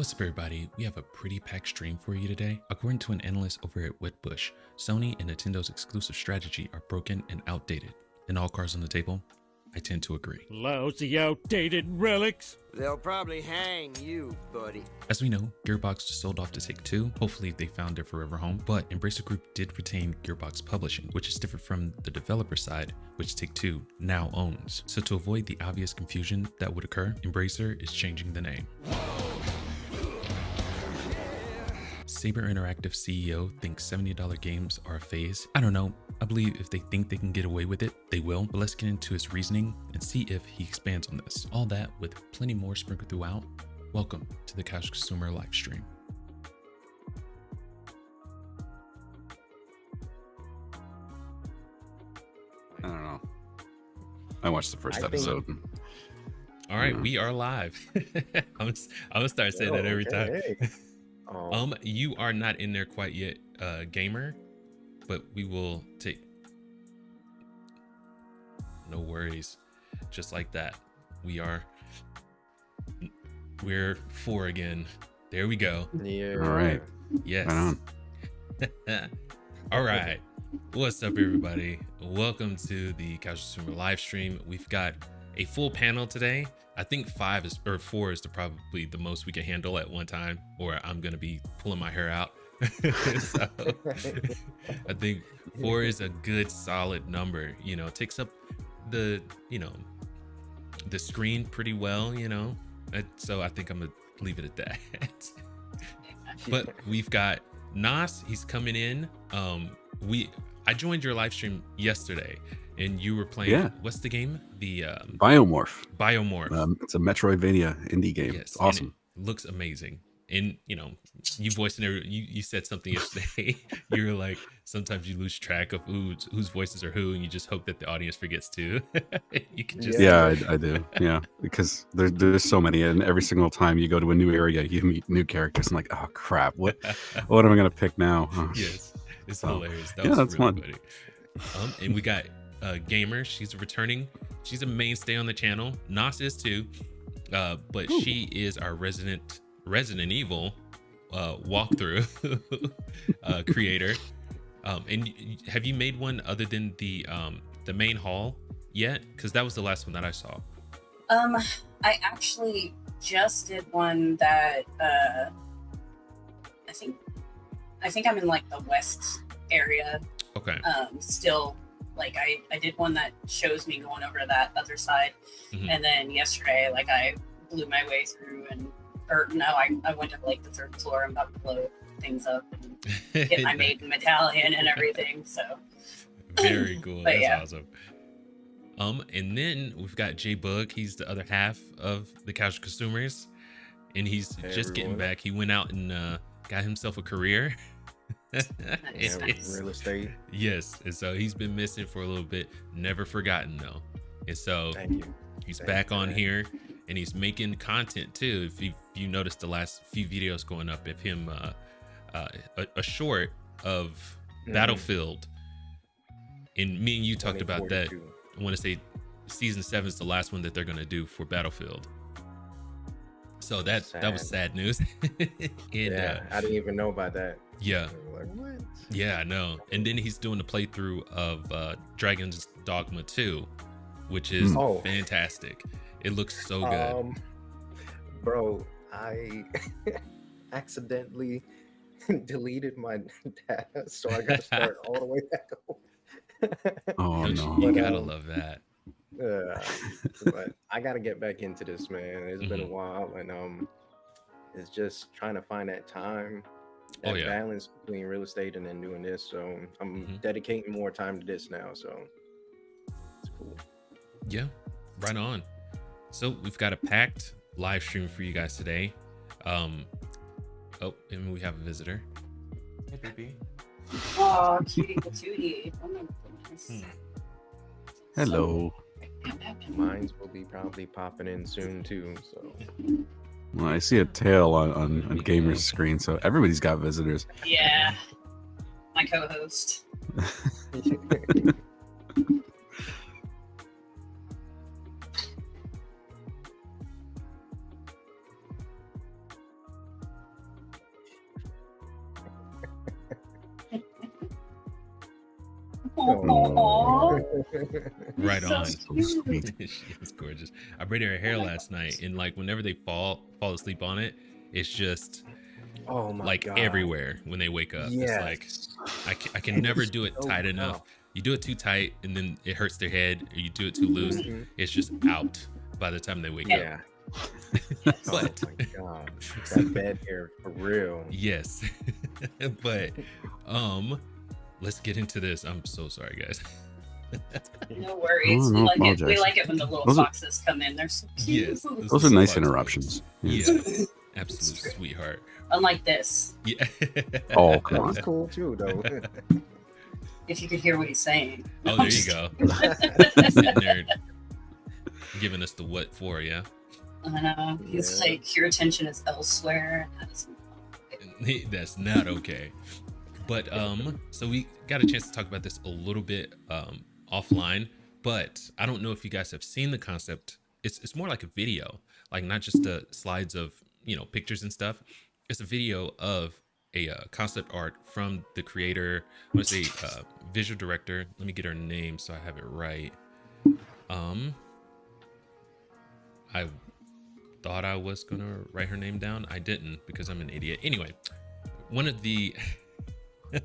What's up, everybody? We have a pretty packed stream for you today. According to an analyst over at Whitbush, Sony and Nintendo's exclusive strategy are broken and outdated. And all cards on the table, I tend to agree. Lousy, outdated relics. They'll probably hang you, buddy. As we know, Gearbox just sold off to Take-Two. Hopefully they found their forever home, but Embracer Group did retain Gearbox Publishing, which is different from the developer side, which Take-Two now owns. So to avoid the obvious confusion that would occur, Embracer is changing the name. Saber Interactive CEO thinks $70 games are a phase. I don't know. I believe if they think they can get away with it, they will. But let's get into his reasoning and see if he expands on this. All that with plenty more sprinkled throughout. Welcome to the Couch Consumer live stream. I don't know. I watched the first episode. All right, we are live. I'm gonna start saying that every time. You are not in there quite yet, gamer, but we will take. No worries, just like that. We're 4 again. There we go. Yeah. All right. Yes. Right on. All right. What's up, everybody? Welcome to the Couch Consumer live stream. We've got a full panel today. I think 4 is probably the most we can handle at one time, or I'm gonna be pulling my hair out. So I think 4 is a good solid number. You know, it takes up the screen pretty well. So I think I'm gonna leave it at that. But we've got Nas. He's coming in. I joined your live stream yesterday. And you were playing, what's the game? The Biomorph. It's a Metroidvania indie game. Yes, it's awesome. It looks amazing. And you voiced you said something yesterday. You were like, sometimes you lose track of whose voices are who, and you just hope that the audience forgets to. You can just I do. Yeah, because there's so many, and every single time you go to a new area, you meet new characters. I'm like, oh crap, what am I gonna pick now? Yes, it's hilarious. That's really fun. Funny. And we got Gamer. She's returning. She's a mainstay on the channel. Nas is too, but she is our Resident Evil walkthrough creator. And have you made one other than the main hall yet? Because that was the last one that I saw. I actually just did one that I think I'm in like the west area. Okay. Still. Like I did one that shows me going over to that other side, and then yesterday, like I blew my way through, I went to like the 3rd floor and about to blow things up and get my maiden medallion and everything. So very cool. That's yeah. Awesome. And then we've got J Bug. He's the other half of the Couch Consumers, and he's just getting back. He went out and got himself a career. Nice. Real estate. Yes, and so he's been missing for a little bit, never forgotten though. And so he's back on here, and he's making content too. If you noticed the last few videos going up of him, a short of Battlefield, and me and you talked about that. I want to say season 7 is the last one that they're gonna do for Battlefield. So that was sad news. I didn't even know about that. Yeah. Like, what? Yeah, I know. And then he's doing a playthrough of Dragon's Dogma 2, which is fantastic. It looks so good. Bro, I accidentally deleted my data, so I got to start all the way back over. Oh no! You gotta love that. But I gotta get back into this, man. It's been a while, and it's just trying to find that time. Balance between real estate and then doing this, so I'm dedicating more time to this now, so it's cool. Yeah, right on. So we've got a packed live stream for you guys today. And we have a visitor. Hey, baby. Oh, cutie patootie. Oh my goodness. Hello. Mines will be probably popping in soon too, so Well, I see a tail on Gamer's screen, so everybody's got visitors. Yeah, my co-host. Right So on. Sweet. She is gorgeous. I braided her hair last night, and like whenever they fall asleep on it, it's just Oh my like god. everywhere when they wake up. It's like Yes. I can And never it's do it so tight enough. tough. You do it too tight, and then it hurts their head, or you do it too loose, Mhm. it's just out by the time they wake up. Yeah. But Oh my god. That bed hair for real. yes. But let's get into this. I'm so sorry, guys. no worries. Oh, we no, like it. We apologize. like it when the little Those are- foxes come in. They're so cute. Yes, Those are nice Fox interruptions. Yeah, It's absolute true. sweetheart. Unlike this, Yeah. Oh, come That on. was cool too, though. if you could hear what he's saying. Oh, I'm there you just go. kidding. Sitting there giving us the what for, yeah. I know. He's Yeah. like, your attention is elsewhere. That is That's not okay. But so we got a chance to talk about this a little bit offline, but I don't know if you guys have seen the concept. It's more like a video, like not just the slides of, you know, pictures and stuff. It's a video of a concept art from the creator. I want to say visual director. Let me get her name so I have it right. I thought I was gonna write her name down. I didn't because I'm an idiot. Anyway, one of the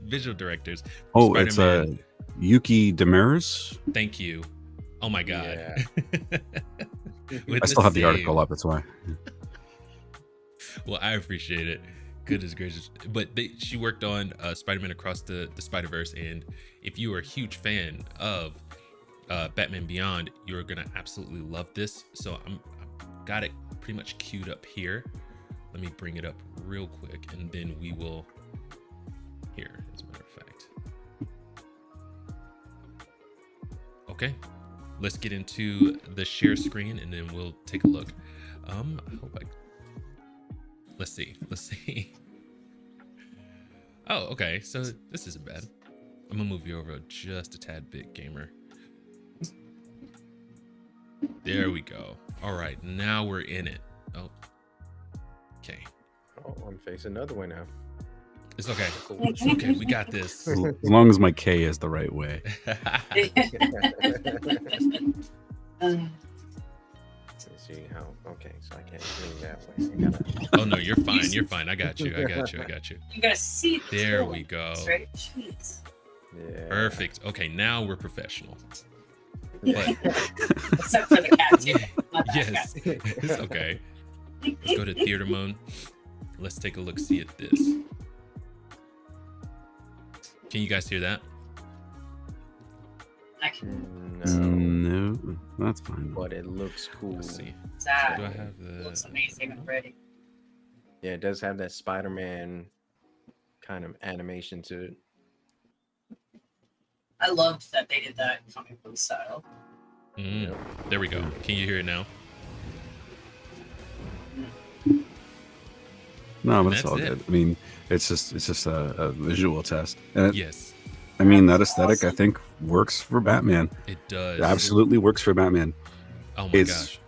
visual directors. Oh, Spider-Man. it's Yuki Demers. Thank you. Oh my god. With I still have the save. article up. That's why. Well, I appreciate it. Goodness gracious. But she worked on Spider-Man Across the Spider-Verse, and if you are a huge fan of Batman Beyond, you're gonna absolutely love this. So I've got it pretty much queued up here. Let me bring it up real quick, and then we will here, as a matter of fact. Okay, let's get into the share screen, and then we'll take a look. I hope let's see. Oh, okay, so this isn't bad. I'm gonna move you over just a tad bit, gamer. There we go. All right, now we're in it. Oh, okay. Oh, I'm facing another one now. It's okay. It's okay, we got this. As long as my K is the right way. Let's see how. Okay, so I can't swing that way. I gotta, Oh no, you're fine. You're fine. I got you. You guys see the There toe we go. right? Jeez. yeah. Perfect. Okay, now we're professional. Yeah. Except for the cat too. Not that Yes, cat. it's okay. Let's go to theater mode. Let's take a look. See at this. Can you guys hear that? I can No, No, that's fine. but it looks cool. Let's see. that. Do I have the? Looks amazing already. Yeah, it does have that Spider-Man kind of animation to it. I loved that they did that comic book style. Mm, there we go. Can you hear it now? No, but That's it's all it. good. I mean, it's just a visual test. And it, Yes, I mean, that That's aesthetic I awesome. think works for Batman. it does. It absolutely works for Batman. Oh my It's- gosh.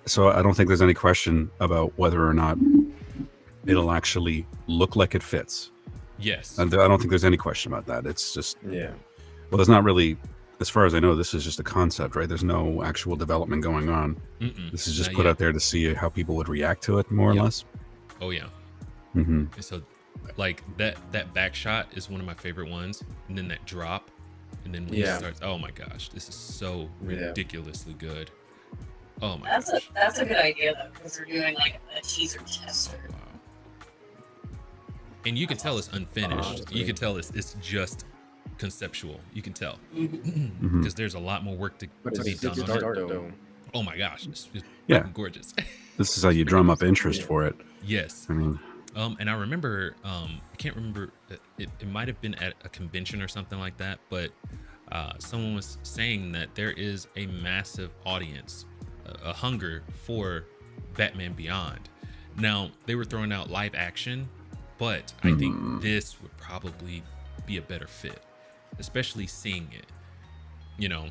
So I don't think there's any question about whether or not it'll actually look like it fits. Yes. And I don't think there's any question about that. It's just, Yeah. well, there's not really, as far as I know, this is just a concept, right? There's no actual development going on. Mm-mm, This is just not put yet. out there to see how people would react to it, more or Yep. less. Oh yeah. Hmm. And so, like that back shot is one of my favorite ones, and then that drop, and then when Yeah. he starts, oh my gosh, this is so Yeah. ridiculously good. Oh my That's gosh. a good idea though, because they're doing like a teaser tester. Wow. And you can tell it's unfinished. You can tell it's just conceptual. You can tell Mhm. because there's a lot more work to But be it's done a on start it. though. Oh my gosh, it's Yeah. fucking gorgeous. This is how you drum up interest for it. Yes. I mean, And I remember, I can't remember, it might have been at a convention or something like that, but someone was saying that there is a massive audience, a hunger for Batman Beyond. Now, they were throwing out live action, but I think this would probably be a better fit, especially seeing it, you know,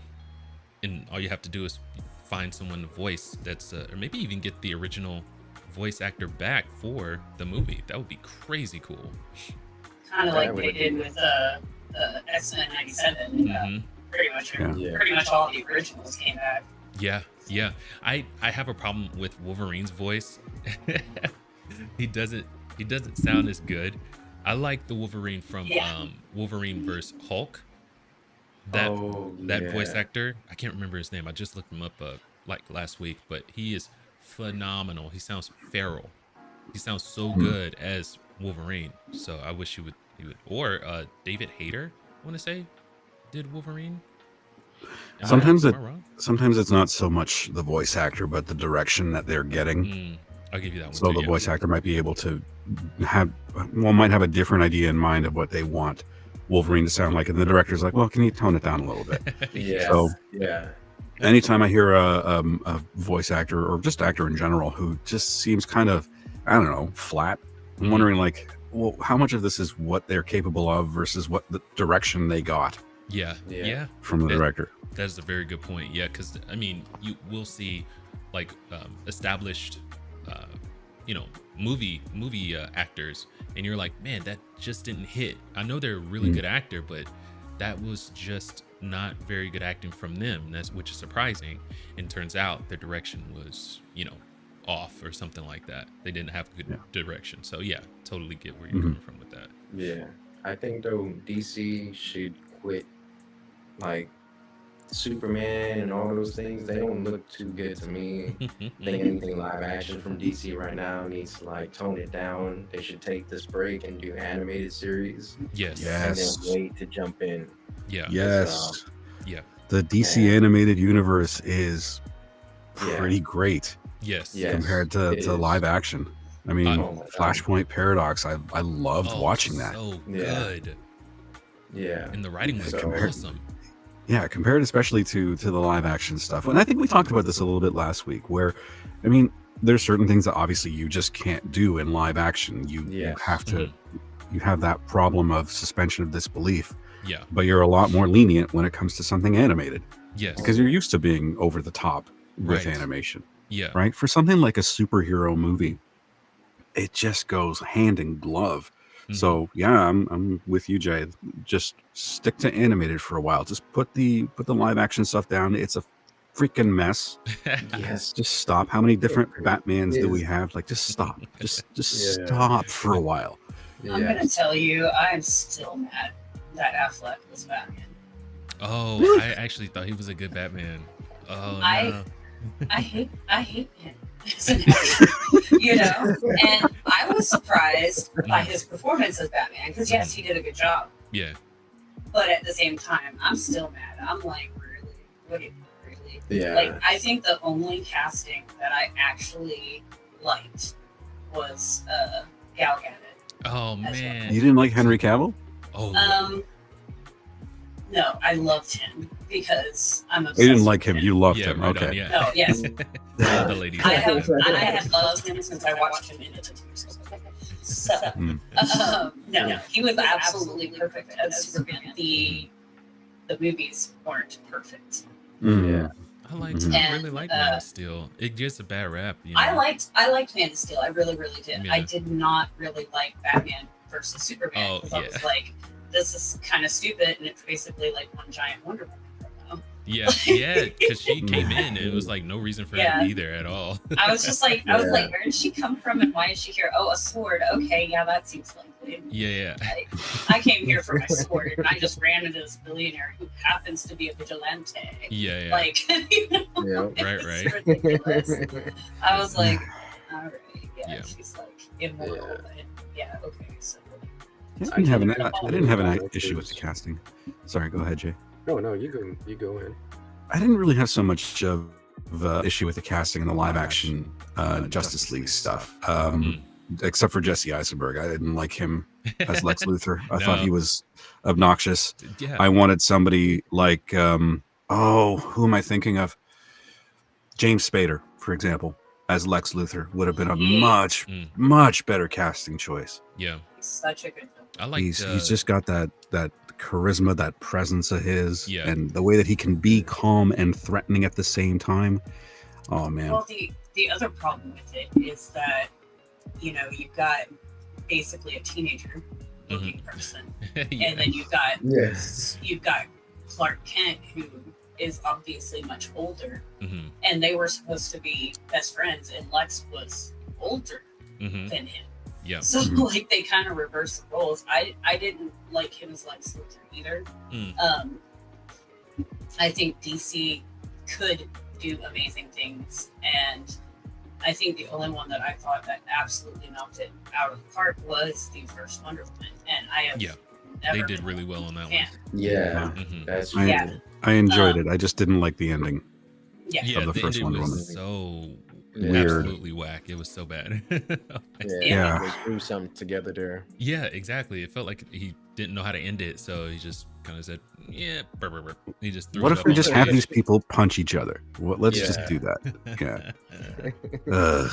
and all you have to do is find someone to voice that's, or maybe even get the original voice actor back for the movie. That would be crazy cool. Kind of That like would they be did cool. with X-Men '97. Mhm. Pretty much all the originals came back. Yeah. I have a problem with Wolverine's voice. He doesn't sound as good. I like the Wolverine from Wolverine vs. Hulk. That voice actor, I can't remember his name. I just looked him up like last week, but he is phenomenal. He sounds feral. He sounds so good as Wolverine. So I wish he would. Or David Hayter, I want to say, did Wolverine. Sometimes it's not so much the voice actor, but the direction that they're getting. I'll give you that one. So the voice actor might be able to might have a different idea in mind of what they want Wolverine to sound like, and the director's like, well, can you tone it down a little bit? Anytime I hear a voice actor or just actor in general who just seems kind of, I don't know, flat, I'm wondering, like, well, how much of this is what they're capable of versus what the direction they got from the director? That's a very good point. Yeah, because I mean, you will see like established movie actors, and you're like, man, that just didn't hit. I know they're a really good actor, but that was just not very good acting from them. Which is surprising. And turns out their direction was, off or something like that. They didn't have good direction. So yeah, totally get where you're coming from with that. Yeah, I think though DC should quit like Superman and all those things. They don't look too good to me. I think anything live action from DC right now needs to like tone it down. They should take this break and do animated series. Yes. And then wait to jump in. Yeah. Yes. The DC animated universe is pretty great. Yes. Compared to live action. I mean, Flashpoint Paradox, I loved watching that. So good. Yeah. And the writing was awesome. Yeah, compared especially to the live action stuff. And I think we talked about this a little bit last week, where, I mean, there's certain things that obviously you just can't do in live action. You have to, you have that problem of suspension of disbelief. Yeah. But you're a lot more lenient when it comes to something animated. Yes. Because you're used to being over the top with animation. Yeah. Right? For something like a superhero movie, it just goes hand in glove. So yeah, I'm with you, Jay. Just stick to animated for a while. Just put the live action stuff down. It's a freaking mess. Just stop. How many different Batmans do we have? Like, just stop. Just stop for a while. I'm gonna tell you, I'm still mad that Affleck was Batman. Oh, really? I actually thought he was a good Batman. Oh, no. I hate him. And I was surprised by his performance as Batman, because yes, he did a good job. Yeah. But at the same time, I'm still mad. I'm like, really? Yeah. Like, I think the only casting that I actually liked was Gal Gadot. Oh man. You didn't like Henry Cavill? Oh. No, I loved him because I'm obsessed. You didn't like him. You loved him. Right Okay. On, No, yes. The lady. I have loved him since I watched him in the TV. So, no, he was absolutely perfect as Superman. The movies weren't perfect. Yeah. I really like Man of Steel. It gets a bad rap. I liked Man of Steel. I really did. Yeah. I did not really like Batman versus Superman because I was like, this is kind of stupid, and it's basically like one giant Wonder Woman promo. Yeah, because she came in, and it was like no reason for her to be there at all. I was just like, where did she come from, and why is she here? Oh, a sword. Okay, yeah, that seems likely. Yeah. I came here for my sword, and I just ran into this billionaire who happens to be a vigilante. Yeah. Like, Right. Ridiculous. I was like, all right, she's like immortal, but okay, so. I didn't have an issue with the casting. Sorry, go ahead, Jay. No, you go in. I didn't really have so much of issue with the casting in the live action Justice League stuff, except for Jesse Eisenberg. I didn't like him as Lex Luthor. I thought he was obnoxious. Yeah. I wanted somebody like, who am I thinking of? James Spader, for example, as Lex Luthor would have been a much better casting choice. Yeah. He's such a good film. I like. He's just got that charisma, that presence of his, and the way that he can be calm and threatening at the same time. Oh man. Well, the other problem with it is that you've got basically a teenager looking person, and then you've got Clark Kent, who is obviously much older, Mm-hmm. and they were supposed to be best friends, and Lex was older Mm-hmm. than him. Yeah. So like they kind of reversed the roles. I didn't like him as Lex Luthor either. Mm. I think DC could do amazing things, and I think the only one that I thought that absolutely knocked it out of the park was the first Wonder Woman, and I have they did really well on that one. Yeah, Mhm. that's I enjoyed it. I just didn't like the ending of the first ending Wonder was Woman. so Weird. absolutely whack. It was so bad. Yeah, they threw something together there. Yeah, exactly. It felt like he didn't know how to end it, so he just kind of said, "Yeah." Burr, burr, burr. He just threw. What it if up we on just the have page. these people punch each other? Well, let's just do that. Yeah. Ugh.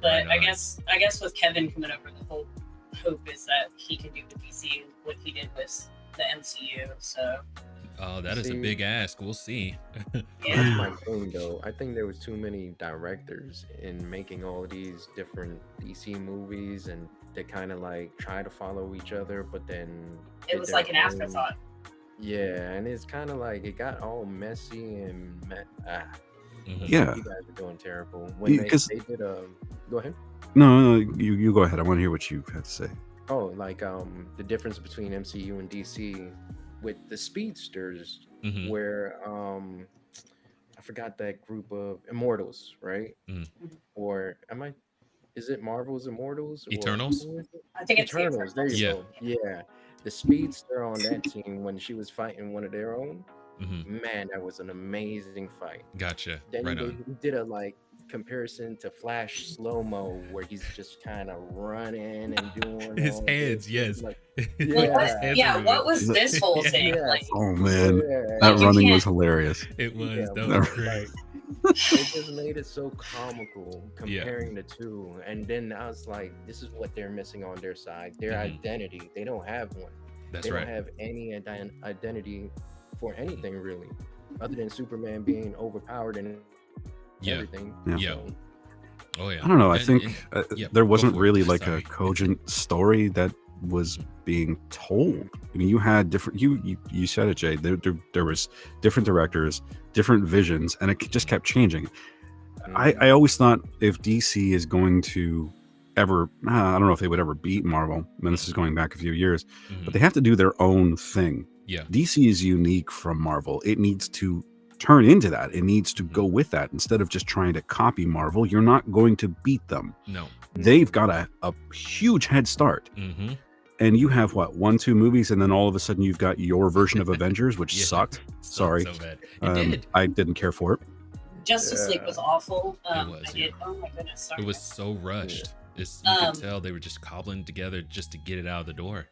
But Right I on. guess with Kevin coming over, the whole hope is that he can do with DC what he did with the MCU. So Oh, that is a big ask. We'll see. That's my thing, though. I think there was too many directors in making all these different DC movies, and they kind of like try to follow each other, but then it was like an afterthought. Yeah, and it's kind of like it got all messy and Mhm. Yeah. you guys are doing terrible. When they did go ahead. No, you go ahead. I want to hear what you have to say. Oh, like the difference between MCU and DC with the speedsters, Mhm. where I forgot that group of Immortals, right? Mhm. Or is it Marvel's Immortals? Or Eternals? who is it? I think it's the Eternals. There you Eternals. go. Yeah, the speedster on that team when she was fighting one of their own. Mhm. Man, that was an amazing fight. Gotcha. Then Right they on. did a comparison to Flash slow mo where he's just kind of running and doing His all hands, this. yes. Like, What was this whole thing? Yeah. Like, Oh man, Yeah. that you running can't- was hilarious. It was. Yeah, that but, was great. it just made it so comical comparing the two. And then I was like, this is what they're missing on their side, their Mhm. identity. They don't have one. That's They right. don't have any identity for anything really, other than Superman being overpowered and Yeah. everything. Yeah. So, Oh yeah. I don't know. I And- think and- yeah, there go wasn't for it. really like Sorry. a cogent story that was being told. I mean, you had different. You said it, Jay. There was different directors, different visions, and it just kept changing. I always thought if DC is going to ever, I don't know if they would ever beat Marvel. I mean, this is going back a few years, Mhm. but they have to do their own thing. Yeah. DC is unique from Marvel. It needs to turn into that. It needs to go with that instead of just trying to copy Marvel. You're not going to beat them. No. They've got a huge head start. Mm-hmm. And you have what, 1-2 movies, and then all of a sudden you've got your version of Avengers, which Yeah. sucked. Sorry. So bad. It did. I didn't care for it. Justice League was awful. was, I did. Oh my goodness. Sorry. It was so rushed. You could tell they were just cobbling together just to get it out of the door.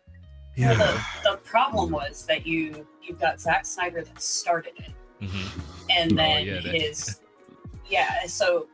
Yeah. Well, the problem was that you've got Zack Snyder that started it, Mm-hmm. and then yeah, that- his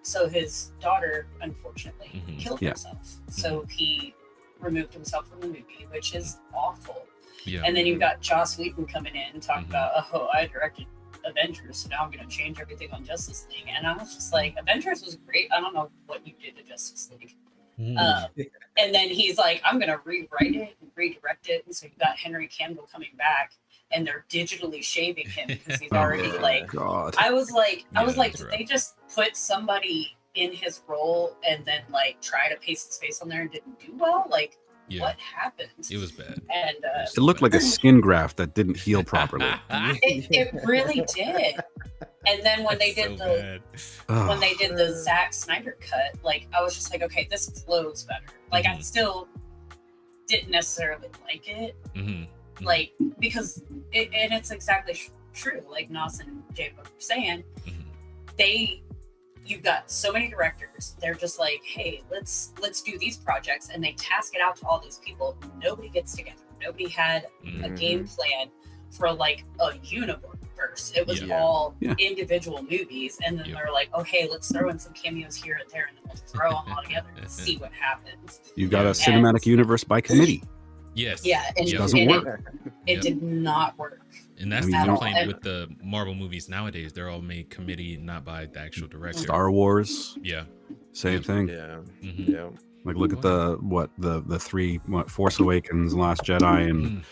so his daughter unfortunately Mhm. killed Yeah. herself. So he removed himself from the movie, which is awful. Yeah. And then you've got Joss Whedon coming in and talking Mhm. about, oh, I directed Avengers, so now I'm going to change everything on Justice League. And I was just like, Avengers was great. I don't know what you did to Justice League. Mhm. And then he's like, I'm going to rewrite it and redirect it. And so you've got Henry Cavill coming back, and they're digitally shaving him because he's already like. God. I was like, Yeah, did that's rough. they just put somebody in his role and then like try to paste his face on there and didn't do well? Like, Yeah. what happened? It was bad. And It looked like a skin graft that didn't heal properly. it really did. And then when they did when they did the Zack Snyder cut, like I was just like, okay, this flows better. Like I Mhm. still didn't necessarily like it, Mm-hmm. like because and it's exactly true. Like Nas and Jay were saying, Mhm. you've got so many directors. They're just like, hey, let's do these projects, and they task it out to all these people. Nobody gets together. Nobody had a game plan for like a universe. It was all individual movies, and then they're like, oh hey, let's throw in some cameos here and there, and then we'll throw them all together and see what happens. You've got a cinematic universe by committee. Yes. Yeah, and It doesn't work. It did not work. And that's I mean, the at all. complaint with the Marvel movies nowadays. They're all made committee, not by the actual director. Star Wars, Yeah. same thing. Yeah. Mhm. Yeah. Like look at the three Force Awakens, Last Jedi, and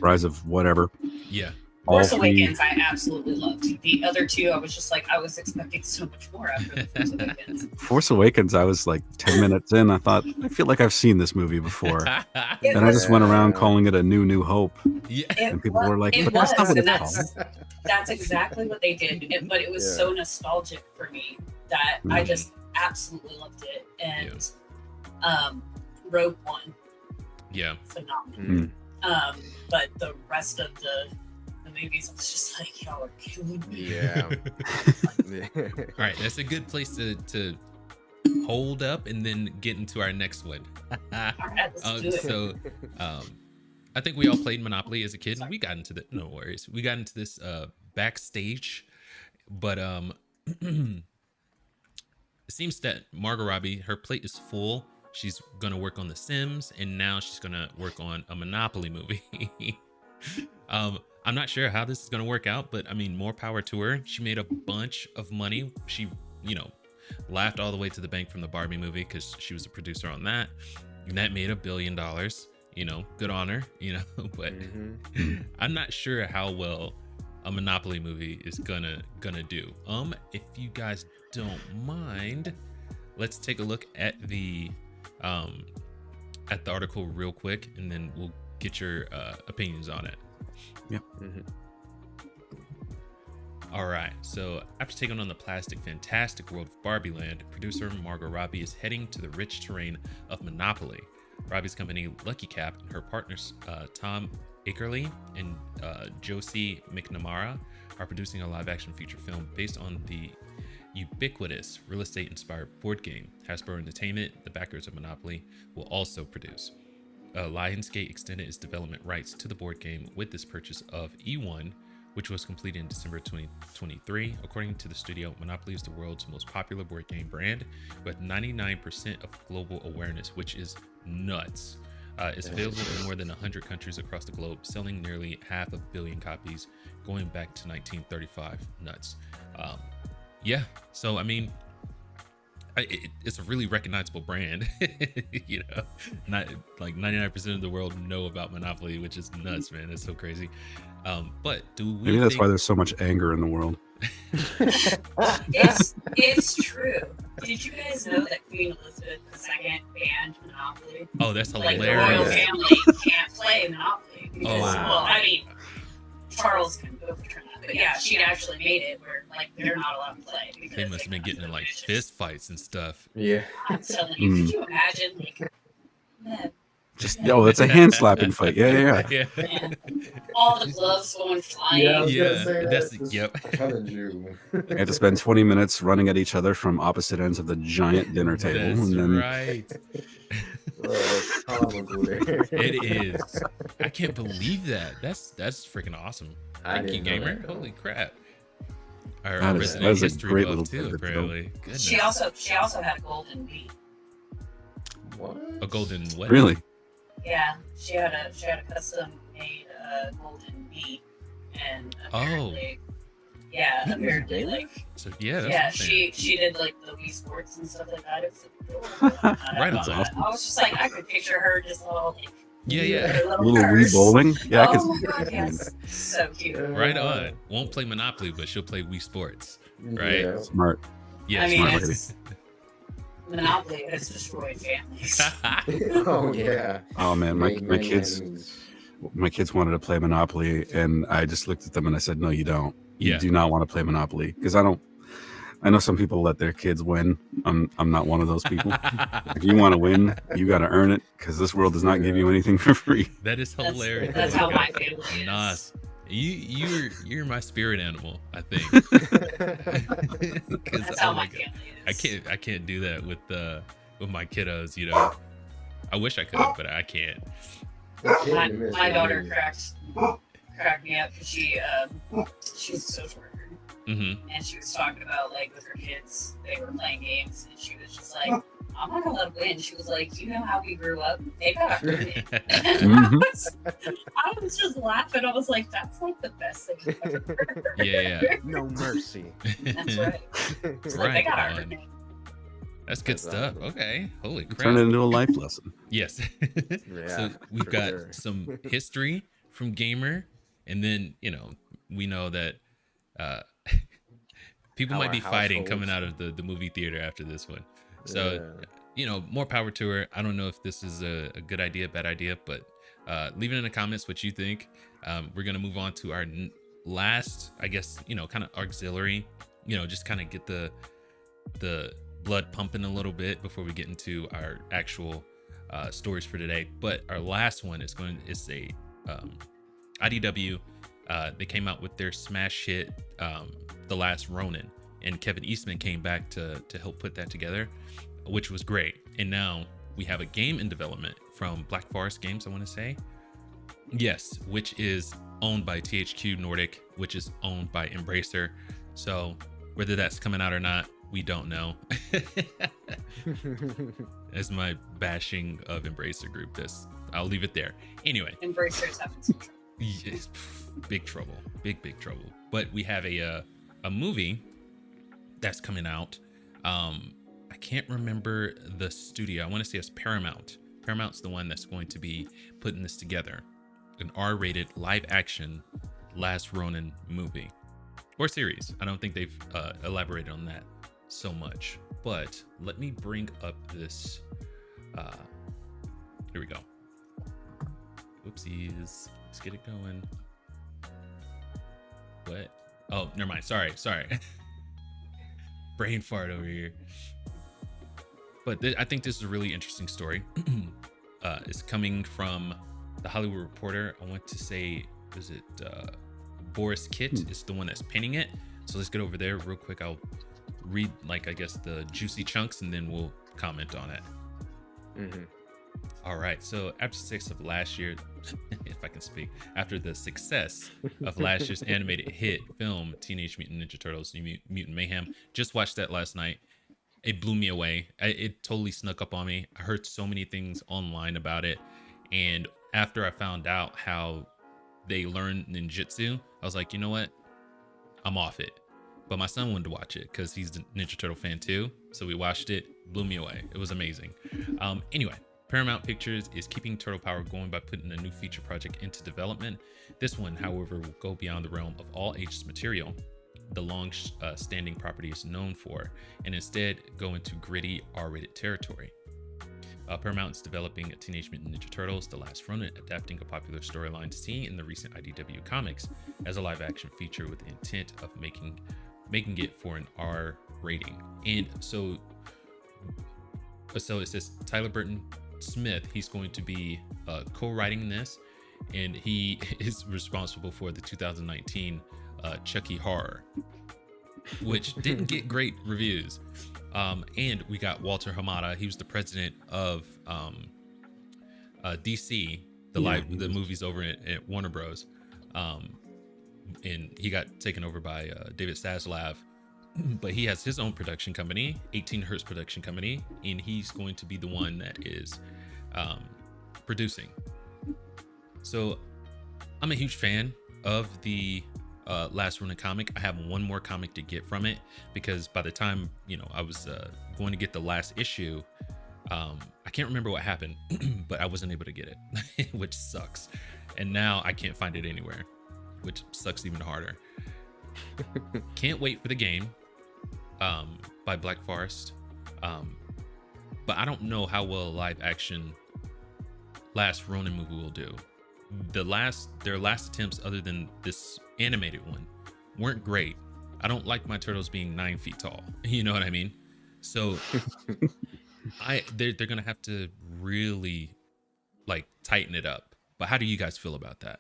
Rise of whatever. Yeah. Force Awakens, I absolutely loved. The other two, I was just like, I was expecting so much more after the Force Awakens. Force Awakens, I was like 10 minutes in. I thought, I feel like I've seen this movie before. And I just went around calling it a New Hope. Yeah. And people were like, it but was, that's not what and it's called. that's exactly what they did. But it was so nostalgic for me that I just absolutely loved it. And Rogue One, phenomenal. But the rest of the movies, I was just like, y'all are killing me. Yeah. All right, that's a good place to hold up and then get into our next one. All right, let's do it. So I think we all played Monopoly as a kid, and we got into no worries. We got into this backstage, but it seems that Margot Robbie, her plate is full. She's gonna work on The Sims, and now she's gonna work on a Monopoly movie. I'm not sure how this is gonna work out, but I mean, more power to her. She made a bunch of money. She, laughed all the way to the bank from the Barbie movie because she was a producer on that, and that made $1 billion. Good on her. But I'm not sure how well a Monopoly movie is gonna do. If you guys don't mind, let's take a look at the article real quick, and then we'll get your opinions on it. Yep. All right. So after taking on the plastic fantastic world of Barbie Land, producer Margot Robbie is heading to the rich terrain of Monopoly. Robbie's company Lucky Cap and her partners Tom Akerley and Josie McNamara are producing a live-action feature film based on the ubiquitous real estate-inspired board game. Hasbro Entertainment, the backers of Monopoly, will also produce. Lionsgate extended its development rights to the board game with this purchase of E1, which was completed in December 2023. According to the studio, Monopoly is the world's most popular board game brand with 99% of global awareness, which is nuts. It's available in more than 100 countries across the globe, selling nearly 500 million copies going back to 1935. Nuts. So I mean, it's a really recognizable brand. Not like 99% of the world know about Monopoly, which is nuts, man. It's so crazy. But do we maybe that's why there's so much anger in the world? It's true. Did you guys know that Queen Elizabeth II banned Monopoly? Oh, that's hilarious. Like, the royal family can't play Monopoly because, well, I mean, Charles can overturn that, but yeah, she'd actually made it where like they're not allowed to play. Because they must have been getting in like fist fights and stuff. Yeah. I'm telling you, could you imagine it's a hand slapping fight. Yeah. All the gloves going flying. Yep. They had to spend 20 minutes running at each other from opposite ends of the giant dinner table. That's and then... right. It is. I can't believe that. That's freaking awesome. Thank you, gamer. Holy crap. Our Resident History buff too, apparently. She also had a golden bee. What? A golden what? Really? Yeah, she had a custom made golden bee, and apparently, apparently like she did like the Wii Sports and stuff like that. It's right on. Awesome. I was just like, I could picture her just all like little Wii bowling. Yeah, oh my God, yes, so cute. Right on. Won't play Monopoly, but she'll play Wii Sports. Right? Yeah. Smart. Yeah, I mean, smart. Monopoly has destroyed families. Oh yeah. Oh man, my kids wanted to play Monopoly, and I just looked at them and I said, "No, you don't. You do not want to play Monopoly because I know some people let their kids win. I'm not one of those people. If you want to win, you got to earn it because this world does not give you anything for free." That is hilarious. That's how my family is. Nice. You're my spirit animal, I think. That's how my family is. I can't do that with my kiddos, I wish I could, but I can't. My daughter cracked me up because she's a social worker. Mm-hmm. And she was talking about like with her kids, they were playing games, and she was just like, "I'm not gonna let them win." She was like, "You know how we grew up? They got rooted." I was just laughing. I was like, "That's like the best thing I've ever heard." Yeah. No mercy. That's right. It's like they got rooted. That's good stuff. Awesome. Okay. Holy crap. Turn it into a life lesson. Yes. So we've got some history from Gamer, and then we know that people might be fighting coming out of the movie theater after this one. So, more power to her. I don't know if this is a good idea, bad idea, but leave it in the comments what you think. We're going to move on to our last, I guess, kind of auxiliary, just kind of get the blood pumping a little bit before we get into our actual stories for today. But our last one is a IDW. They came out with their smash hit, The Last Ronin, and Kevin Eastman came back to help put that together, which was great. And now we have a game in development from Black Forest Games, I want to say. Yes, which is owned by THQ Nordic, which is owned by Embracer. So whether that's coming out or not, we don't know. As my bashing of Embracer group, I'll leave it there. Anyway, Embracer's having some trouble. Yes, big trouble, big trouble. But we have a movie that's coming out. I can't remember the studio. I want to say it's Paramount. Paramount's the one that's going to be putting this together. An R-rated live-action Last Ronin movie or series. I don't think they've elaborated on that so much. But let me bring up this. Here we go. Whoopsies. Let's get it going. What? Oh, never mind. Sorry. Brain fart over here. But I think this is a really interesting story. It's coming from The Hollywood Reporter. I want to say, is it Boris Kitt is the one that's pinning it. So let's get over there real quick. I'll read, the juicy chunks, and then we'll comment on it. Mm-hmm. All right. So after success of last year, if I can speak, after the success of last year's animated hit film, Teenage Mutant Ninja Turtles, Mutant Mayhem, just watched that last night. It blew me away. It totally snuck up on me. I heard so many things online about it. And after I found out how they learn ninjutsu, I was like, you know what? I'm off it. But my son wanted to watch it because he's a Ninja Turtle fan too. So we watched it. Blew me away. It was amazing. Anyway, Paramount Pictures is keeping Turtle Power going by putting a new feature project into development. This one, however, will go beyond the realm of all ages material the long-standing property is known for, and instead go into gritty R-rated territory. Paramount is developing a Teenage Mutant Ninja Turtles, The Last Ronin, adapting a popular storyline seen in the recent IDW comics as a live-action feature with the intent of making it for an R rating. And so it says Tyler Burton Smith, he's going to be co-writing this, and he is responsible for the 2019 Chucky Horror, which didn't get great reviews. And we got Walter Hamada. He was the president of DC, the movies over at Warner Bros. And he got taken over by David Zaslav. But he has his own production company, 18 Hertz production company, and he's going to be the one that is producing. So I'm a huge fan of the Last Ronin comic. I have one more comic to get from it because by the time I was going to get the last issue, I can't remember what happened, but I wasn't able to get it, which sucks. And now I can't find it anywhere, which sucks even harder. Can't wait for the game by Black Forest, but I don't know how well a live action Last Ronin movie will do. Their last attempts, other than this animated one, weren't great. I don't like my turtles being 9 feet tall. You know what I mean? So they're gonna have to really tighten it up. But how do you guys feel about that?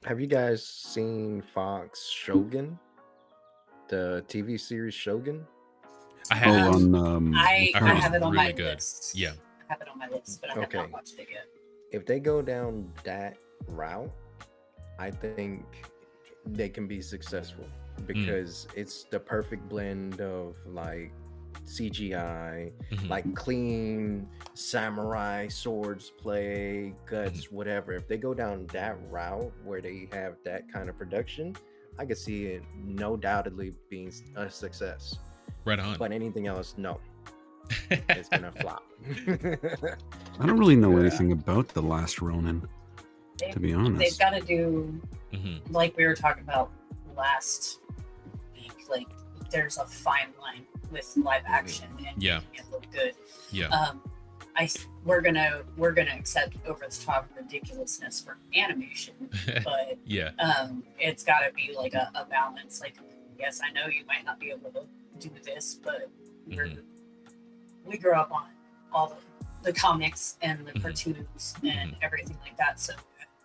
Have you guys seen Fox Shogun, the TV series Shogun? I have. I have it on really my good. list. Yeah, I have it on my list, but I have not watched it yet. If they go down that route, I think they can be successful because it's the perfect blend of CGI, clean samurai swords play, guts, whatever. If they go down that route where they have that kind of production, I could see it no doubtedly being a success. Right on. But anything else, no. It's gonna flop. I don't really know anything about The Last Ronin. to be honest. They've got to do, like we were talking about last week, like there's a fine line with live action and making it look good. We're gonna accept over the top ridiculousness for animation, but it's got to be like a balance. Like, yes, I know you might not be able to do this, but we grew up on all the comics and the cartoons and everything like that. So,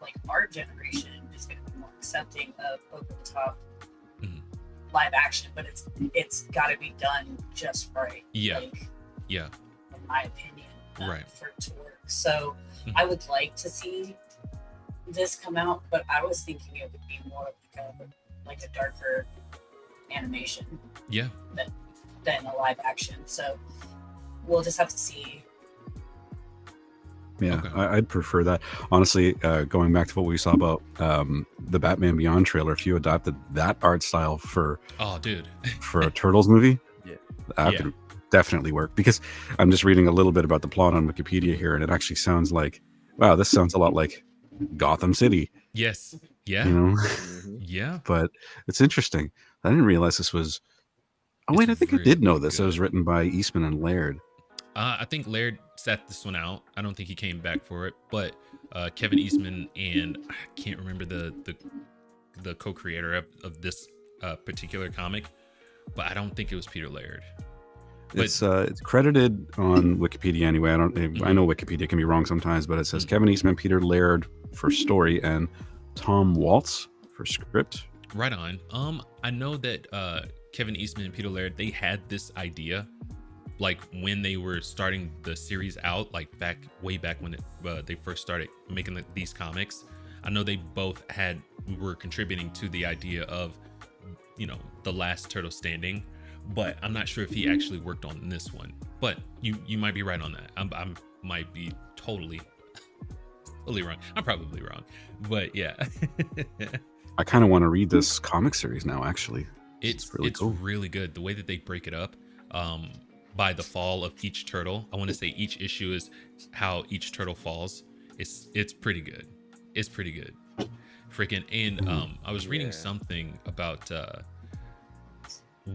like, our generation is going to be more accepting of over the top live action, but it's got to be done just right. In my opinion, for it to work. So, I would like to see this come out, but I was thinking it would be more like a darker animation. Than a live action. So we'll just have to see. I'd prefer that. Honestly, going back to what we saw about the Batman Beyond trailer, if you adopted that art style for for a Turtles movie, that could definitely work. Because I'm just reading a little bit about the plot on Wikipedia here, and it actually sounds like, wow, this sounds a lot like Gotham City. Yes. But it's interesting. I didn't realize this was. Oh wait, I think I did know this. It was written by Eastman and Laird. I think Laird sat this one out. I don't think he came back for it, but Kevin Eastman and I can't remember the co-creator of this particular comic, but I don't think it was Peter Laird. But, it's credited on Wikipedia anyway. I know Wikipedia can be wrong sometimes, but it says Kevin Eastman, Peter Laird for story, and Tom Waltz for script. Right on. I know that Kevin Eastman and Peter Laird, they had this idea like when they were starting the series out, like way back when they first started making these comics. I know they both were contributing to the idea of, the last turtle standing, but I'm not sure if he actually worked on this one. But you might be right on that. I might be totally wrong. I'm probably wrong, but yeah. I kind of want to read this comic series now, actually. It's cool. really good. The way that they break it up by the fall of each turtle. I want to say each issue is how each turtle falls. It's pretty good. It's pretty good. Freaking. And I was reading something about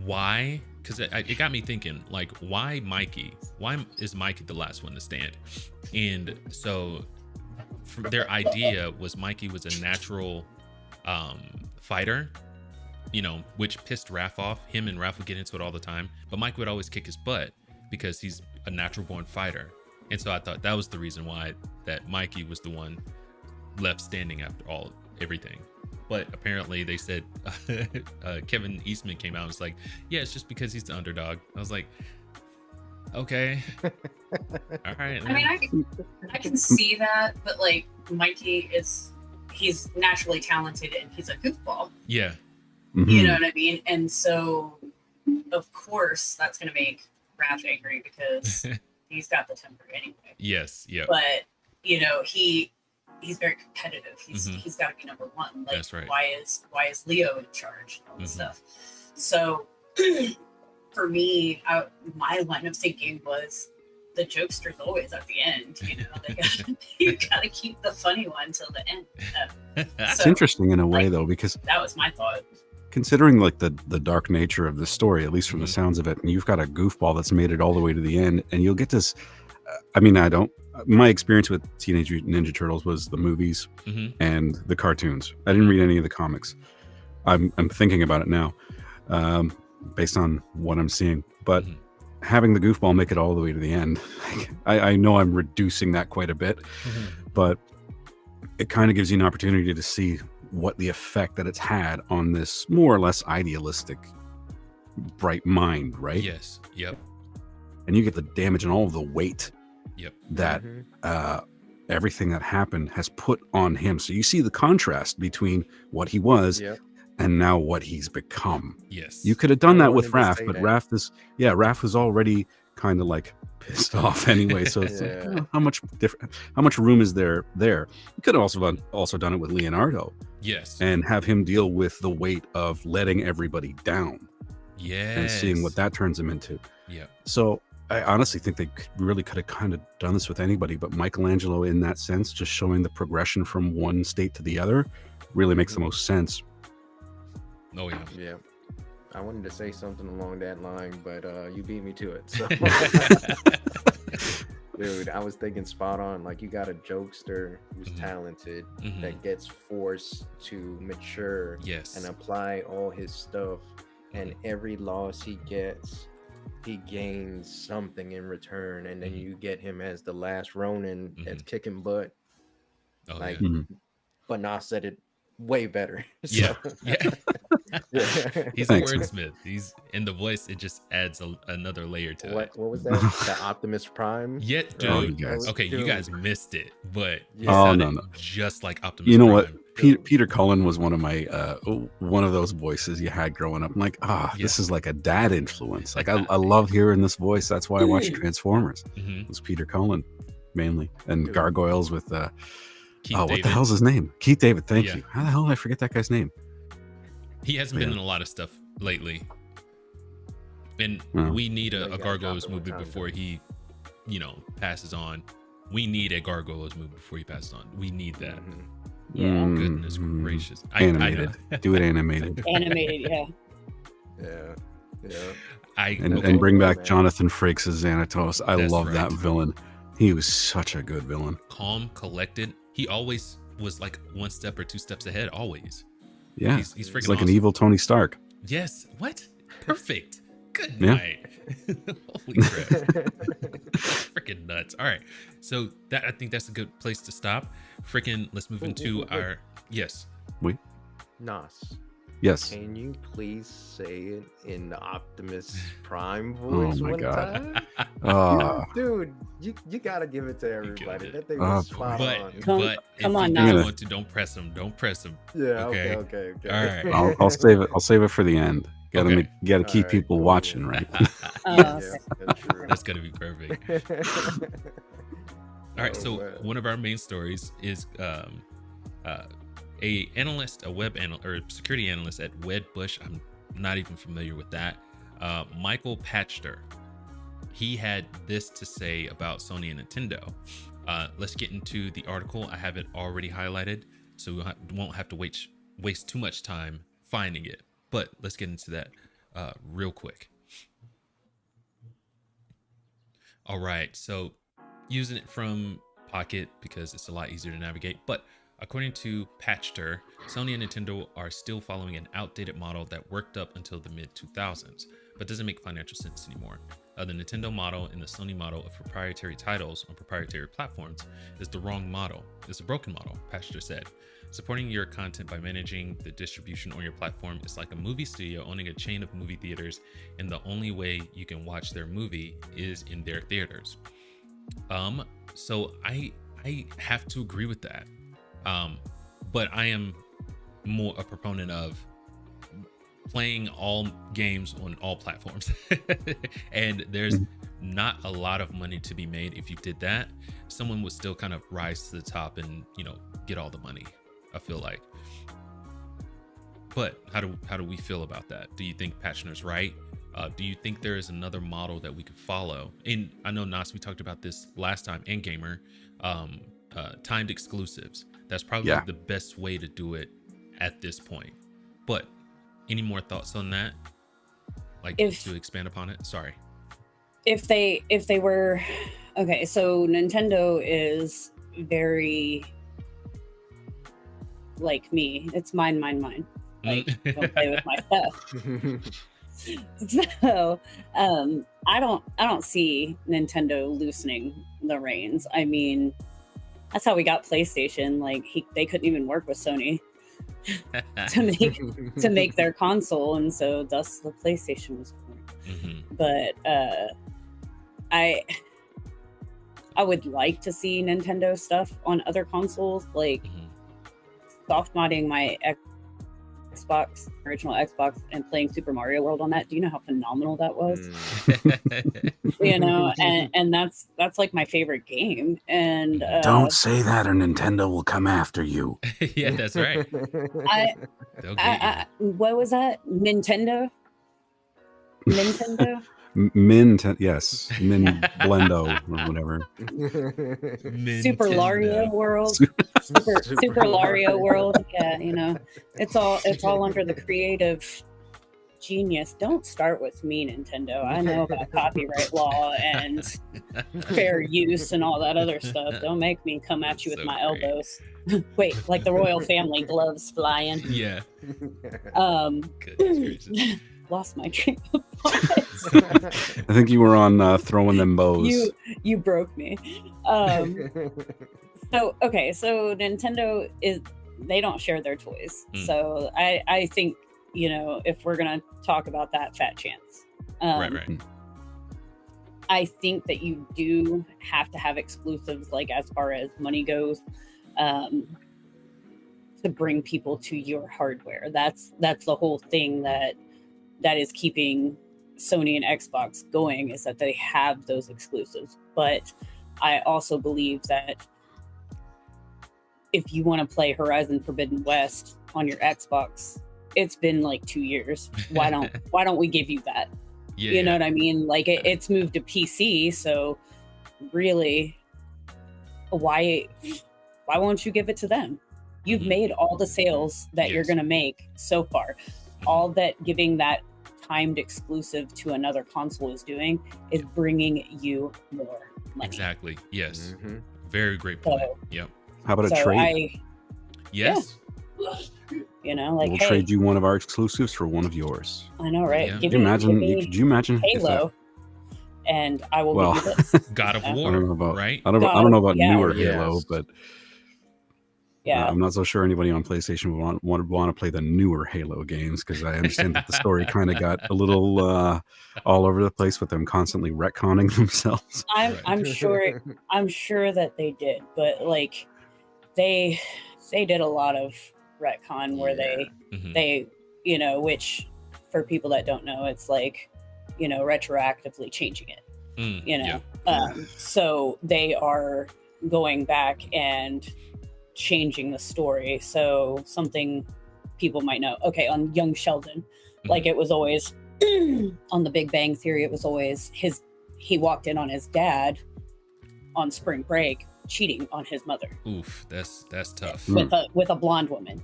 why, because it got me thinking, like, why Mikey? Why is Mikey the last one to stand? And so their idea was Mikey was a natural fighter, which pissed Raph off. Him and Raph would get into it all the time, but Mike would always kick his butt because he's a natural born fighter. And so I thought that was the reason why that Mikey was the one left standing after everything. But apparently they said Kevin Eastman came out and was like, yeah, it's just because he's the underdog. I was like, okay. All right. I mean, I can see that, but like Mikey he's naturally talented and he's a goofball. Yeah. You know what I mean? And so, of course, that's going to make Raph angry because he's got the temper anyway. Yes, yeah. But, he's very competitive. He's got to be number one. Like, that's right. Why is Leo in charge and all this stuff? So, for me, my line of thinking was the jokester's always at the end. You got to keep the funny one till the end. It's interesting in a way, though, because that was my thought. Considering like the dark nature of the story, at least from the sounds of it, and you've got a goofball that's made it all the way to the end, and you'll get this. My experience with Teenage Mutant Ninja Turtles was the movies and the cartoons. I didn't read any of the comics. I'm thinking about it now, based on what I'm seeing. But having the goofball make it all the way to the end, I know I'm reducing that quite a bit, but it kind of gives you an opportunity to see what the effect that it's had on this more or less idealistic, bright mind, right? Yes. Yep. And you get the damage and all of the weight that everything that happened has put on him. So you see the contrast between what he was and now what he's become. Yes. You could have done that with Raph, but Raph was already kind of like pissed off anyway. So it's like, how much room is there? You could have also done it with Leonardo. Yes. And have him deal with the weight of letting everybody down. Yes. And seeing what that turns him into. Yeah. So I honestly think they really could have kind of done this with anybody, but Michelangelo, in that sense, just showing the progression from one state to the other, really makes the most sense. Oh yeah. Yeah. I wanted to say something along that line, but you beat me to it. So. Dude, I was thinking spot on. Like, you got a jokester who's talented that gets forced to mature and apply all his stuff, and every loss he gets, he gains something in return, and then you get him as the last Ronin that's kicking butt. Oh, like, yeah. Nas said it way better. Yeah. So. Yeah. Yeah. He's a wordsmith. He's in the voice. It just adds another layer to it. What was that? The Optimus Prime? Yeah, dude. You guys missed it, but no. just like Optimus. You know Prime. what? Peter Cullen was one of my one of those voices you had growing up. I'm like, this is like a dad influence. Like I love hearing this voice. That's why I watched Transformers. It was Peter Cullen mainly, and Gargoyles with what the hell's his name? Keith David. Thank you. How the hell did I forget that guy's name? He hasn't been in a lot of stuff lately, and we need a Gargoyles movie before he, passes on. We need a Gargoyles movie before he passes on. We need that. Yeah. Goodness gracious. Animated. Do it animated. Animated, Yeah. And bring back Jonathan Frakes as Xanatos. I love that villain. He was such a good villain. Calm, collected. He always was like one step or two steps ahead. Always. Yeah, he's freaking like awesome. an evil Tony Stark. Yes. What? Perfect. Good night. Holy crap. Freaking nuts. All right. So I think that's a good place to stop. Let's move into our yes. Nas. Yes. Can you please say it in the Optimus Prime voice God. time? Dude, you gotta give it to everybody. That thing was spot on. Come on now. Don't press him. Yeah. Okay. Okay. All right. I'll save it. I'll save it for the end. Gotta keep people watching, right? That's true. That's gonna be perfect. All right. So one of our main stories is a web analyst or security analyst at Wedbush. I'm not even familiar with that. Michael Patchter. He had this to say about Sony and Nintendo. Let's get into the article. I have it already highlighted, so we won't have to waste too much time finding it. But let's get into that real quick. All right, so using it from Pocket because it's a lot easier to navigate. But according to Patchter, Sony and Nintendo are still following an outdated model that worked up until the mid-2000s, but doesn't make financial sense anymore. The Nintendo model and the Sony model of proprietary titles on proprietary platforms is the wrong model. It's a broken model, Patchter said. Supporting your content by managing the distribution on your platform is like a movie studio owning a chain of movie theaters, and the only way you can watch their movie is in their theaters. So I have to agree with that. But I am more a proponent of playing all games on all platforms. And there's not a lot of money to be made. If you did that, someone would still kind of rise to the top and, get all the money, I feel like. But how do we feel about that? Do you think Patchner's right? Do you think there is another model that we could follow? And I know, Nas, we talked about this last time, and Gamer, timed exclusives. That's probably the best way to do it at this point. But any more thoughts on that? To expand upon it? Sorry. If they were okay, so Nintendo is very like me. It's mine. Like, don't play with my stuff. So I don't see Nintendo loosening the reins. I mean, that's how we got PlayStation. Like they couldn't even work with Sony to make their console, and so thus the PlayStation was born. But I would like to see Nintendo stuff on other consoles, like soft modding my Xbox, original Xbox, and playing Super Mario World on that. Do you know how phenomenal that was? And that's like my favorite game. And don't say that or Nintendo will come after you. Yeah, that's right. What was that? Nintendo? Yes, Min Blendo or whatever. Super Lario World. Super Lario World. Yeah, you know, it's all under the creative genius. Don't start with me, Nintendo. I know about copyright law and fair use and all that other stuff. Don't make me come at you with my elbows. Wait, like the royal family, gloves flying. Yeah. Lost my train of thought. I think you were on throwing them bows. You broke me. So Nintendo they don't share their toys. So I think, you know, if we're gonna talk about that, fat chance. Right. I think that you do have to have exclusives, like as far as money goes, to bring people to your hardware. That's the whole thing that is keeping Sony and Xbox going, is that they have those exclusives. But I also believe that if you want to play Horizon Forbidden West on your Xbox, it's been like 2 years. Why don't we give you that? Yeah, you know what I mean? Like it's moved to PC, so really, why won't you give it to them? You've made all the sales that you're going to make so far. All that giving that timed exclusive to another console is doing is bringing you more money. Exactly. Yes. Very great point. Yep. How about a trade? Yes. Yeah. You know, like, we'll trade you one of our exclusives for one of yours. I know, right? Yeah. Could you imagine Halo, and I will give you this. God of War. I don't know about, right? I don't know about newer Yes. Halo, but yeah, I'm not so sure anybody on PlayStation would want to play the newer Halo games, because I understand that the story kind of got a little all over the place with them constantly retconning themselves. I'm sure that they did, but like they did a lot of retcon where they you know, which for people that don't know, it's like, you know, retroactively changing it, you know. So they are going back and changing the story. So something people might know, okay, on Young Sheldon, like it was always on The Big Bang Theory, it was always he walked in on his dad on spring break cheating on his mother. Oof, that's tough. With a blonde woman.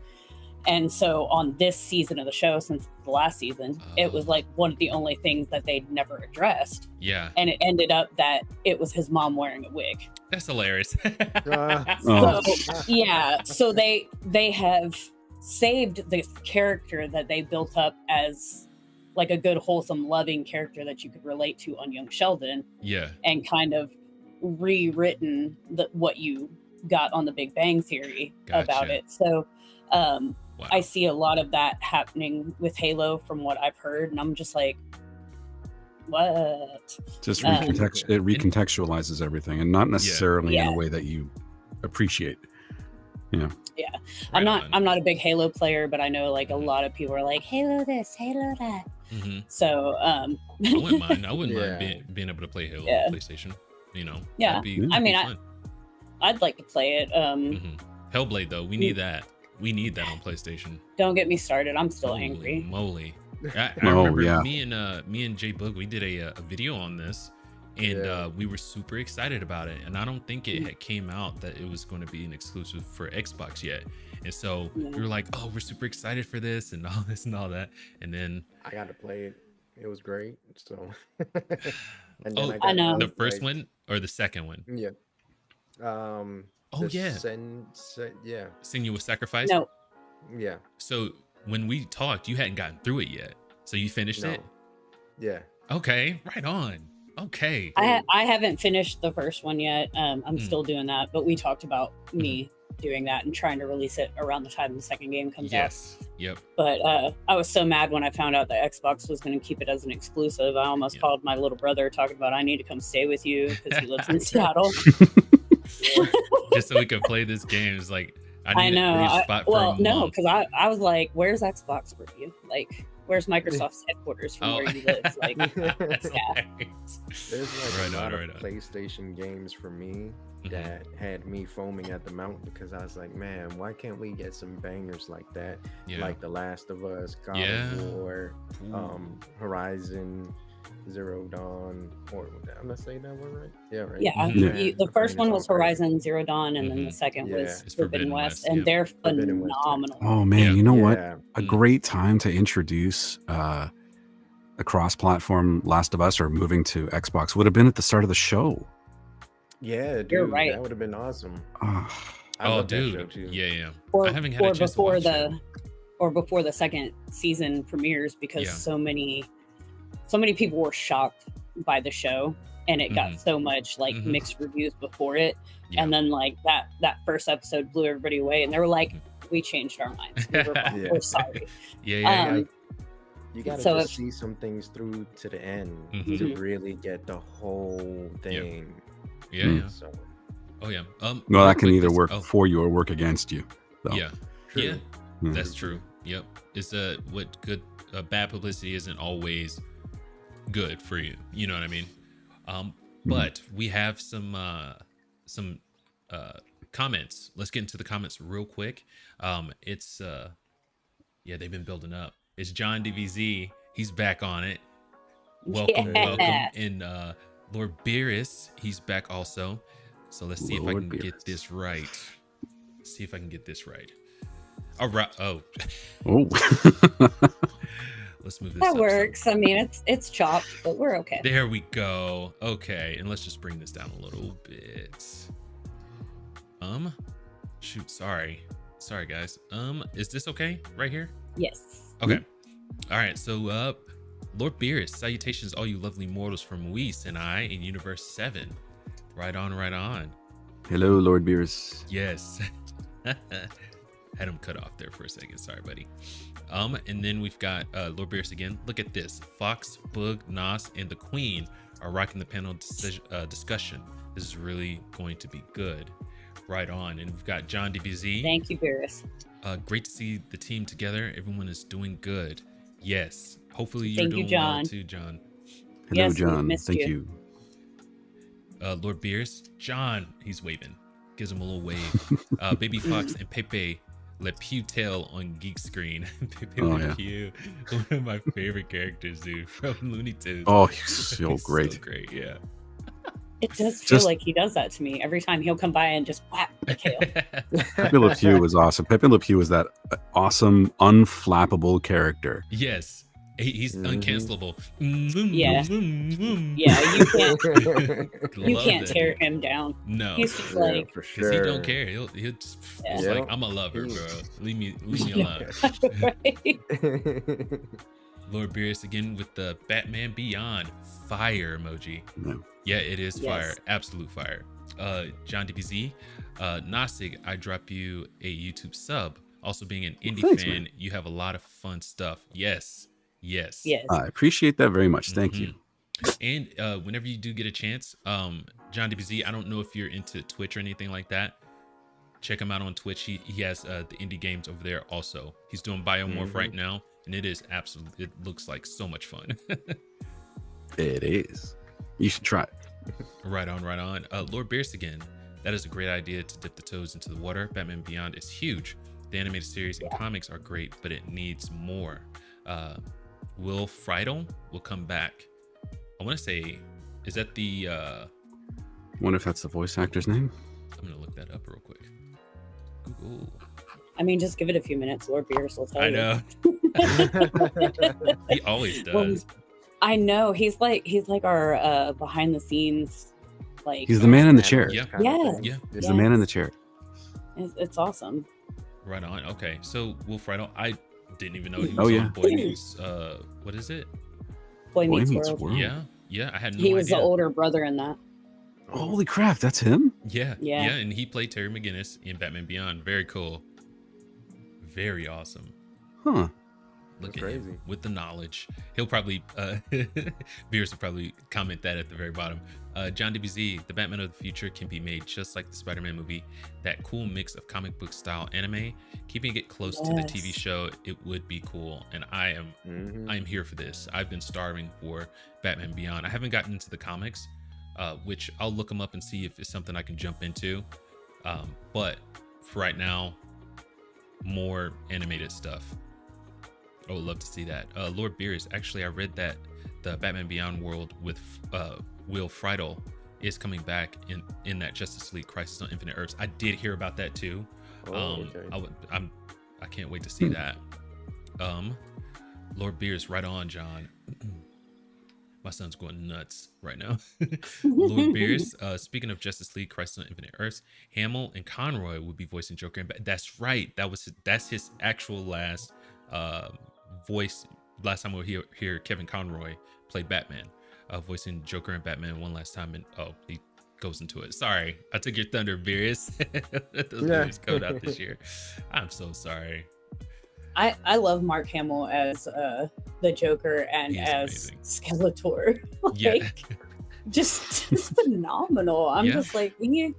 And so on this season of the show, since the last season, it was like one of the only things that they'd never addressed. Yeah. And it ended up that it was his mom wearing a wig. That's hilarious. So they have saved this character that they built up as like a good, wholesome, loving character that you could relate to on Young Sheldon. Yeah. And kind of rewritten what you got on The Big Bang Theory about it. So I see a lot of that happening with Halo from what I've heard, and I'm just like, what? Just it recontextualizes everything, and not necessarily in a way that you appreciate. Yeah. I'm not a big Halo player, but I know like a lot of people are like, Halo this, Halo that. So I wouldn't mind being able to play Halo on PlayStation. You know. Yeah. I'd like to play it. Hellblade though, we need that. We need that on PlayStation. Don't get me started. I'm still angry. Moly. I remember me and Jay Boog, we did a video on this, and we were super excited about it. And I don't think it had came out that it was going to be an exclusive for Xbox yet. And so we were like, oh, we're super excited for this and all this and all that. And then I got to play it. It was great. So and then I know the first one or the second one. Yeah. Senua's Sacrifice. No. Yeah. So when we talked, you hadn't gotten through it yet. So you finished it? Yeah. Okay. Right on. Okay. I haven't finished the first one yet. I'm still doing that, but we talked about me doing that and trying to release it around the time the second game comes out. Yep. But I was so mad when I found out that Xbox was going to keep it as an exclusive. I almost called my little brother talking about, I need to come stay with you because he lives in Seattle. Just so we can play this game. It's like, I need a spot for a no, because I was like, where's Xbox for you? Like, where's Microsoft's headquarters from where you live? Like, There's like a lot of PlayStation games for me that had me foaming at the mouth, because I was like, man, why can't we get some bangers like that? Like The Last of Us, God of War, Horizon, Zero Dawn, or I'm not saying that one right? Yeah, right. Yeah, the first one was Horizon Zero Dawn, and then the second was Forbidden West, and they're phenomenal. Oh man, you know what? A great time to introduce a cross-platform Last of Us or moving to Xbox would have been at the start of the show. Yeah, dude, you're right. That would have been awesome. Oh, dude, yeah. Or, I haven't had a chance to watch it. Or before the second season premieres, because so many people were shocked by the show, and it got so much like mixed reviews before it, and then like that first episode blew everybody away, and they were like, "We changed our minds. We're sorry." You gotta see some things through to the end to really get the whole thing. So. Oh yeah. Well, that can either work for you or work against you. So. Yeah. True. Yeah. That's true. Yep. It's what good bad publicity isn't always good for you. You know what I mean? But we have some comments. Let's get into the comments real quick. It's they've been building up. It's John DVZ. He's back on it. Welcome. And Lord Beerus, he's back also. So let's see if I can get this right. All right. Oh. Let's move this that up works. I mean, it's chopped, but we're okay. There we go. Okay, and let's just bring this down a little bit. Shoot, sorry guys. Is this okay right here? Yes. Okay. All right. So Lord Beerus, salutations all you lovely mortals from Whis and I in Universe 7. Right on. Hello, Lord Beerus. Yes. Had him cut off there for a second. Sorry, buddy. And then we've got Lord Beerus again. Look at this. Fox, Boog, Nas, and the Queen are rocking the panel discussion. This is really going to be good. Right on. And we've got John DBZ. Thank you, Beerus. Great to see the team together. Everyone is doing good. Yes. Hopefully you're doing well too, John. Hello, John. Thank you. Lord Beerus, John, he's waving. Gives him a little wave. Baby Fox and Pepe Le Pew Tail on Geek Screen. Pepe Le Pew, one of my favorite characters, dude, from Looney Tunes. Oh, he's so great. So great, yeah. It does feel like he does that to me every time. He'll come by and just whack the tail. Pepe Le Pew was awesome. Pepe Le Pew was that awesome, unflappable character. Yes. He's uncancelable. Yeah. You can't tear him down. No. He's just like, for sure. He don't care. He'll just he's like, I'm a lover, bro. Leave me alone. Lord Beerus again with the Batman Beyond fire emoji. Yeah, it is fire. Absolute fire. John DBZ, Nasig, I drop you a YouTube sub. Also being an indie fan, man. You have a lot of fun stuff. Yes. I appreciate that very much. Thank you. And whenever you do get a chance, John DBZ, I don't know if you're into Twitch or anything like that. Check him out on Twitch. He has the indie games over there also. He's doing Biomorph right now, and it is it looks like so much fun. It is. You should try it. Right on. Lord Beerus again. That is a great idea to dip the toes into the water. Batman Beyond is huge. The animated series and comics are great, but it needs more. Will Friedel will come back. I want to say, is that the... Wonder if that's the voice actor's name? I'm going to look that up real quick. Google. I mean, just give it a few minutes. Lord Beerus will tell you. I know. He always does. Well, I know. He's like our behind the scenes, like... He's the man in the chair. Yeah. He's the man in the chair. It's awesome. Right on. Okay. So, Will Friedel, I didn't even know he was on Boy Meets, what is it? Boy Meets World. Yeah. I had no idea. He was the older brother in that. Holy crap, that's him? Yeah. And he played Terry McGinnis in Batman Beyond. Very cool. Very awesome. Huh. Look at him with the knowledge. He'll probably, Beers will probably comment that at the very bottom. John DBZ, the Batman of the future can be made just like the Spider-Man movie. That cool mix of comic book style anime, keeping it close to the TV show, it would be cool. And I am here for this. I've been starving for Batman Beyond. I haven't gotten into the comics, which I'll look them up and see if it's something I can jump into. But for right now, more animated stuff. I would love to see that. Lord Beerus, actually, I read that the Batman Beyond world with Will Friedle is coming back in that Justice League Crisis on Infinite Earths. I did hear about that too. Okay. I can't wait to see that. Lord Beerus, right on, John. My son's going nuts right now. Lord Beerus, speaking of Justice League Crisis on Infinite Earths, Hamill and Conroy will be voicing Joker and that's right. That's his actual last voice. Last time we hear Kevin Conroy play Batman, voicing Joker and Batman one last time, and he goes into it. Sorry, I took your thunder, Beerus. Those movies coming out this year. I'm so sorry. I love Mark Hamill as the Joker and as amazing. Skeletor. Just phenomenal. I'm just like, he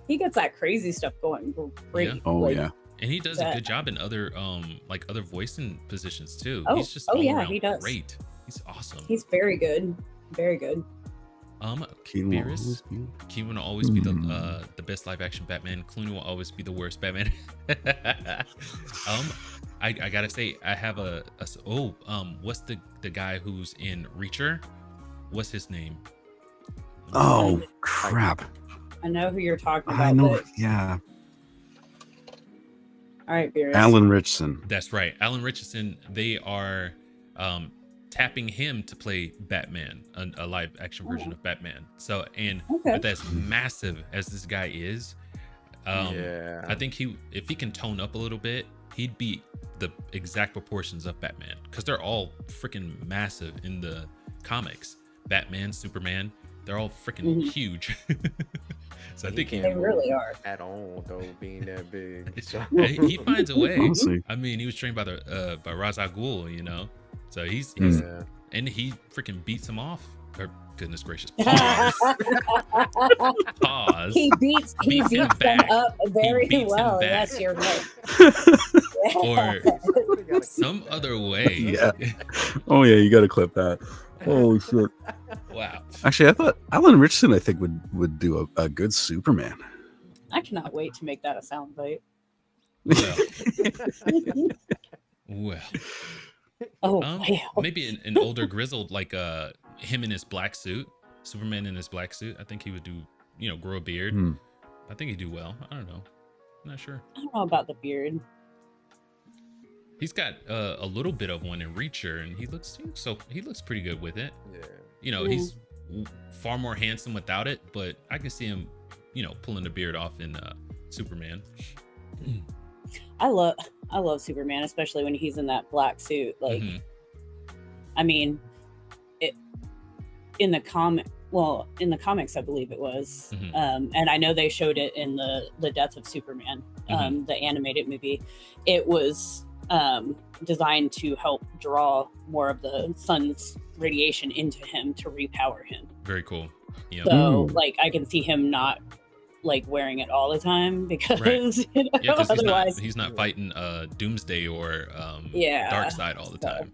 gets that crazy stuff going great. Yeah. Oh yeah. And he does a good job in other other voicing positions too. Oh, he's just he does great. He's awesome. He's very good. Very good. Beerus, Keen will always be the best live action Batman. Clooney will always be the worst Batman. I gotta say, I have what's the guy who's in Reacher? What's his name? Oh crap! I know who you're talking about. I know. Yeah. All right, Beerus. Alan Richardson. That's right, Alan Richardson. They are tapping him to play Batman, a live action version of Batman. So, but as massive as this guy is, I think if he can tone up a little bit, he'd be the exact proportions of Batman, because they're all freaking massive in the comics. Batman, Superman, they're all freaking huge. So I think they really are at all, though, being that big. So. He finds a way. Honestly. I mean, he was trained by Ra's al Ghul, you know. So he's and he freaking beats him off. Or goodness gracious, pause. Pause. He beats them up very well. Yes, you're right. Or some other way. Yeah. Oh yeah, you got to clip that. Holy shit. Wow. Actually, I thought Alan Richardson, I think, would do a good Superman. I cannot wait to make that a soundbite. Well. Wow. Maybe an older grizzled, like him in his black suit, Superman in his black suit. I think he would do, grow a beard. I think he'd do well. I don't know. I'm not sure. I don't know about the beard. He's got a little bit of one in Reacher, and he looks pretty good with it. Yeah. He's far more handsome without it, but I can see him, pulling the beard off in Superman. I love Superman, especially when he's in that black suit. Like, I mean, in the comics, I believe it was, and I know they showed it in the Death of Superman, the animated movie. It was designed to help draw more of the sun's radiation into him to repower him. Very cool. Yeah. So, like, I can see him not wearing it all the time, because otherwise he's not fighting Doomsday or Darkseid all the time.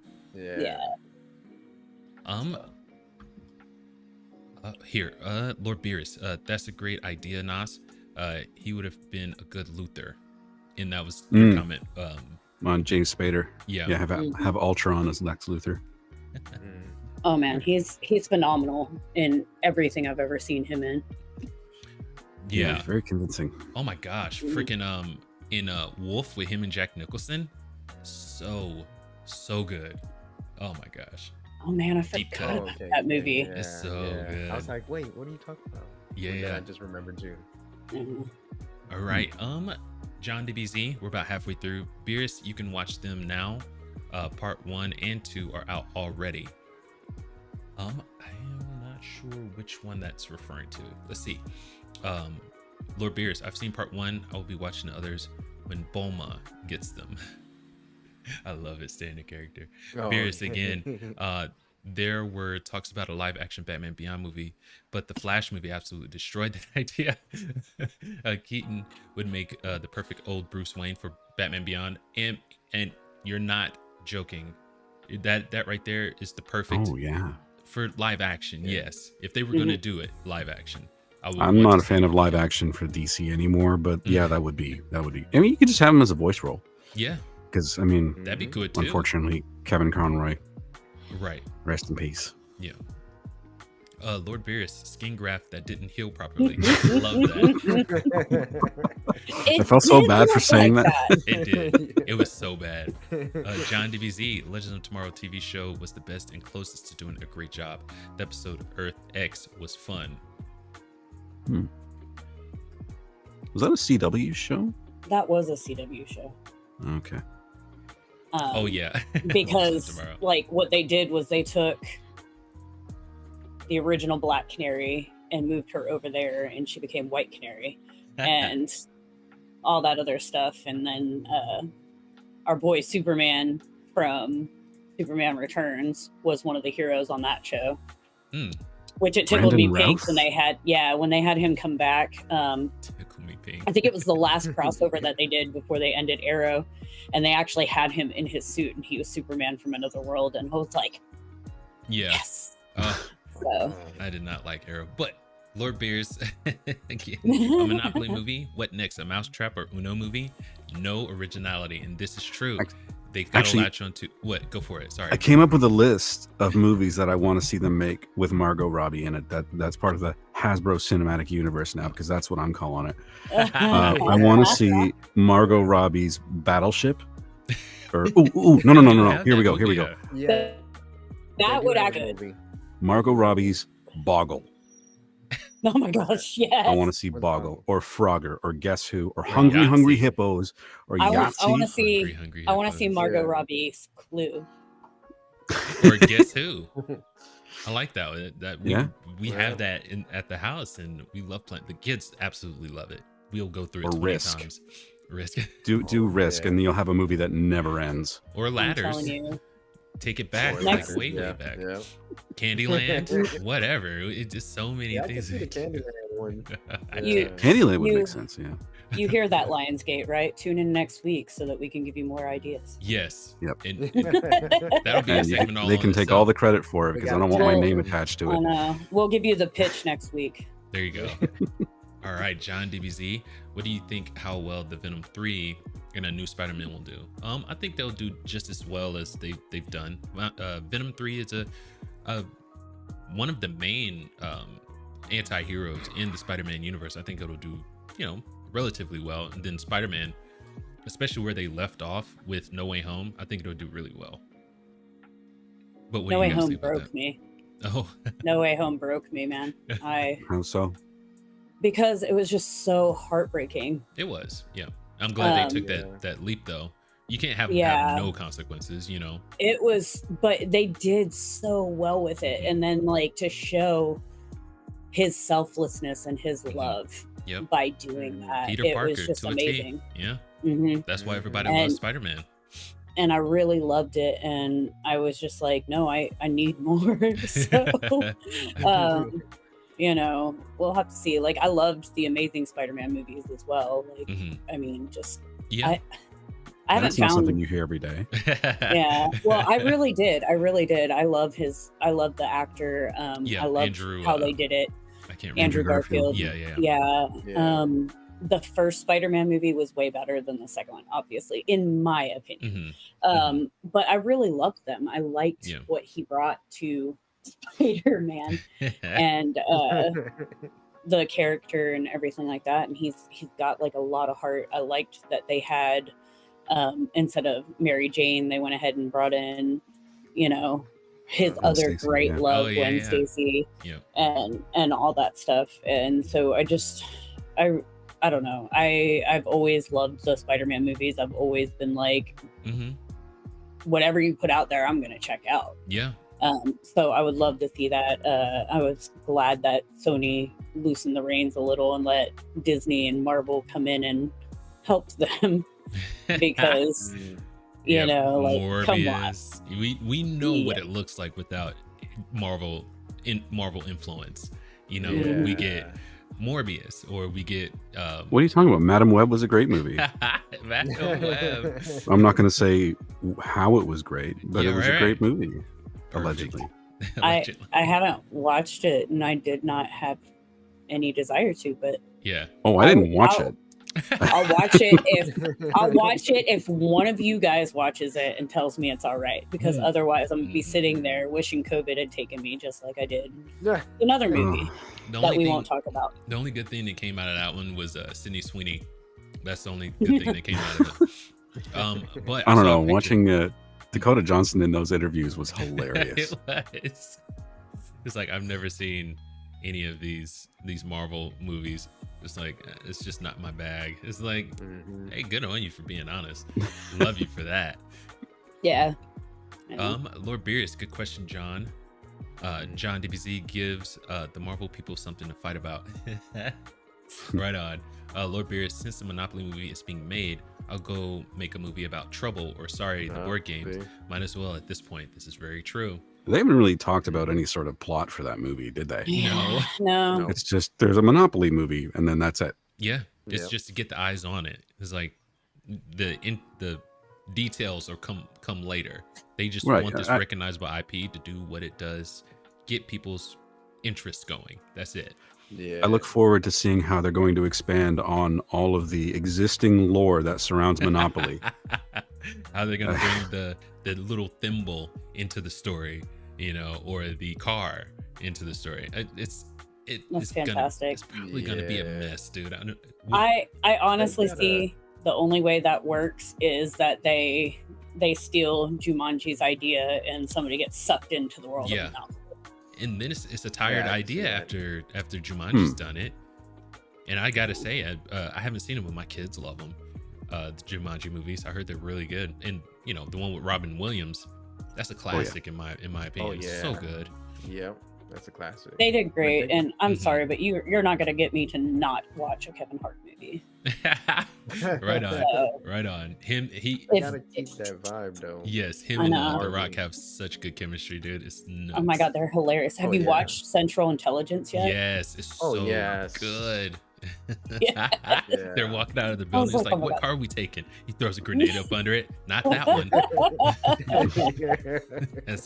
Lord Beerus, that's a great idea, Nas. He would have been a good Luthor, and that was your comment on James Spader. Have Ultron as Lex Luthor. Oh man, he's phenomenal in everything I've ever seen him in. Yeah, very convincing. Oh my gosh, freaking in Wolf with him and Jack Nicholson, so good. Oh my gosh. Oh man, I forgot about that movie. It's so good. I was like, wait, what are you talking about? Yeah. I just remembered too. All right, John DBZ, we're about halfway through. Beerus, you can watch them now. Part 1 and 2 are out already. I am not sure which one that's referring to. Let's see. Lord Beerus, I've seen part 1. I will be watching the others when Bulma gets them. I love it, staying in character. Beerus again. There were talks about a live action Batman Beyond movie, but the Flash movie absolutely destroyed that idea. Keaton would make the perfect old Bruce Wayne for Batman Beyond, and you're not joking. That right there is the perfect for live action. Yes, if they were going to do it live action. I'm not a fan of live action for DC anymore, but that would be. I mean, you could just have him as a voice role. Yeah. because I mean, That'd be good too. unfortunately, Kevin Conroy, Right. rest in peace. Yeah. Lord Beerus, skin graft that didn't heal properly. Love that. I felt so bad for saying that. It did. It was so bad. John DBZ, Legends of Tomorrow TV show was the best and closest to doing a great job. The episode of Earth X was fun. Was that a CW show? That was a CW show. Okay. Oh yeah. Because like what they did was they took the original Black Canary and moved her over there, and she became White Canary and all that other stuff. And then our boy Superman from Superman Returns was one of the heroes on that show. Which it tickled Brandon me pink Routh? when they had him come back. Tickle me pink. I think it was the last crossover that they did before they ended Arrow, and they actually had him in his suit, and he was Superman from another world, and I was like, Yeah. yes. So I did not like Arrow, but Lord Beers, again, a Monopoly movie. What next? A Mousetrap or Uno movie? No originality, and this is true. They got to latch on to what? Go for it. Sorry. I came up with a list of movies that I want to see them make with Margot Robbie in it. That's part of the Hasbro Cinematic Universe now, because that's what I'm calling it. I want to see Margot Robbie's Battleship. Or no. Here we go. Yeah. That would actually. Margot Robbie's Boggle. Oh my gosh, yes. I want to see Boggle or Frogger or Guess Who or Hungry Hippos or Yahtzee. I want to see Margot Robbie's Clue. Or Guess Who. I like that. We have that at the house, and we love playing. The kids absolutely love it. We'll go through it 20 Risk. times. Risk. Do Risk, and you'll have a movie that never ends. Or Ladders. I'm telling you. Take it back, Next- like way back. Candyland, whatever. It's just so many I things. can see the Candyland one. Candyland would make sense, yeah. You hear that, Lionsgate, right? Tune in next week so that we can give you more ideas. Yes. Yep. And that'll be a And segment all they on can take itself. all the credit for it because I don't want my name attached to I it. know. We'll give you the pitch next week. There you go. All right, John DBZ, what do you think how well the Venom 3 and a new Spider-Man will do? I think they'll do just as well as they've done. Venom 3 is one of the main anti-heroes in the Spider-Man universe. I think it'll do, relatively well. And then Spider-Man, especially where they left off with No Way Home, I think it'll do really well. But what No do Way you guys Home think about broke that? me. Oh, No Way Home broke me, man. How so? Because it was just so heartbreaking. it was. Yeah. I'm glad they took that leap, though. You can't have no consequences, It was, but they did so well with it. And then, like, to show his selflessness and his love by doing that, Peter it Parker was just to amazing. a T. Yeah. Mm-hmm. That's why everybody loves Spider-Man. And I really loved it. And I was just like, no, I need more. So, we'll have to see. Like, I loved the Amazing Spider-Man movies as well. Like, I mean, just I haven't That's not found something you hear every day. Yeah. Well, I really did. I love the actor. I love Andrew, how they did it. I can't remember. Andrew Garfield. Yeah. The first Spider-Man movie was way better than the second one, obviously, in my opinion. But I really loved them. I liked what he brought to Spider-Man and the character and everything like that. And he's got like a lot of heart. I liked that they had instead of Mary Jane, they went ahead and brought in, his other Stacey, great love, Gwen Stacy, and all that stuff. And so I don't know. I've always loved the Spider-Man movies. I've always been like, whatever you put out there, I'm gonna check out. Yeah. So I would love to see that. I was glad that Sony loosened the reins a little and let Disney and Marvel come in and help them because Morbius. come on. We know what it looks like without Marvel influence. We get Morbius, or we get What are you talking about? Madam Web was a great movie. Madam Web. I'm not going to say how it was great, but it was a great movie. Perfect. Allegedly. I haven't watched it, and I did not have any desire to, but I didn't watch it. I'll watch it if one of you guys watches it and tells me it's all right, because otherwise I'm gonna be sitting there wishing COVID had taken me, just like I did another movie that we won't talk about. The only good thing that came out of that one was Sydney Sweeney. That's the only good thing that came out of it. But I don't know. Watching Dakota Johnson in those interviews was hilarious. It's like I've never seen any of these Marvel movies. It's like it's just not my bag. It's like, hey, good on you for being honest. Love you for that. Yeah. Lord Beerus, good question, John. John DBZ gives the Marvel people something to fight about. Right on. Lord Beerus, since the Monopoly movie is being made, I'll go make a movie about Trouble or Sorry, the board games. Might as well at this point. This is very true. They haven't really talked about any sort of plot for that movie, did they? No. It's just there's a Monopoly movie, and then that's it. Yeah, it's just to get the eyes on it. It's like the details are come later. They just want this recognizable IP to do what it does, get people's interest going. That's it. Yeah. I look forward to seeing how they're going to expand on all of the existing lore that surrounds Monopoly. How they're going to bring the little thimble into the story, or the car into the story. It's fantastic. It's probably going to be a mess, dude. I honestly see the only way that works is that they steal Jumanji's idea and somebody gets sucked into the world of Monopoly. And then it's a tired idea after Jumanji's done it. And I gotta say, I haven't seen them, but my kids love them. The Jumanji movies, I heard they're really good. And the one with Robin Williams, that's a classic in my opinion. So good. Yep, that's a classic. They did great, and I'm sorry, but you're not gonna get me to not watch a Kevin Hart movie. Right on. Right on. He gotta keep that vibe though. Yes, him and The Rock have such good chemistry, dude. It's nuts. Oh my god, they're hilarious. Have you watched Central Intelligence yet? Yes, it's so good. They're walking out of the building. It's like, what car are we taking? He throws a grenade up under it. Not that one. That's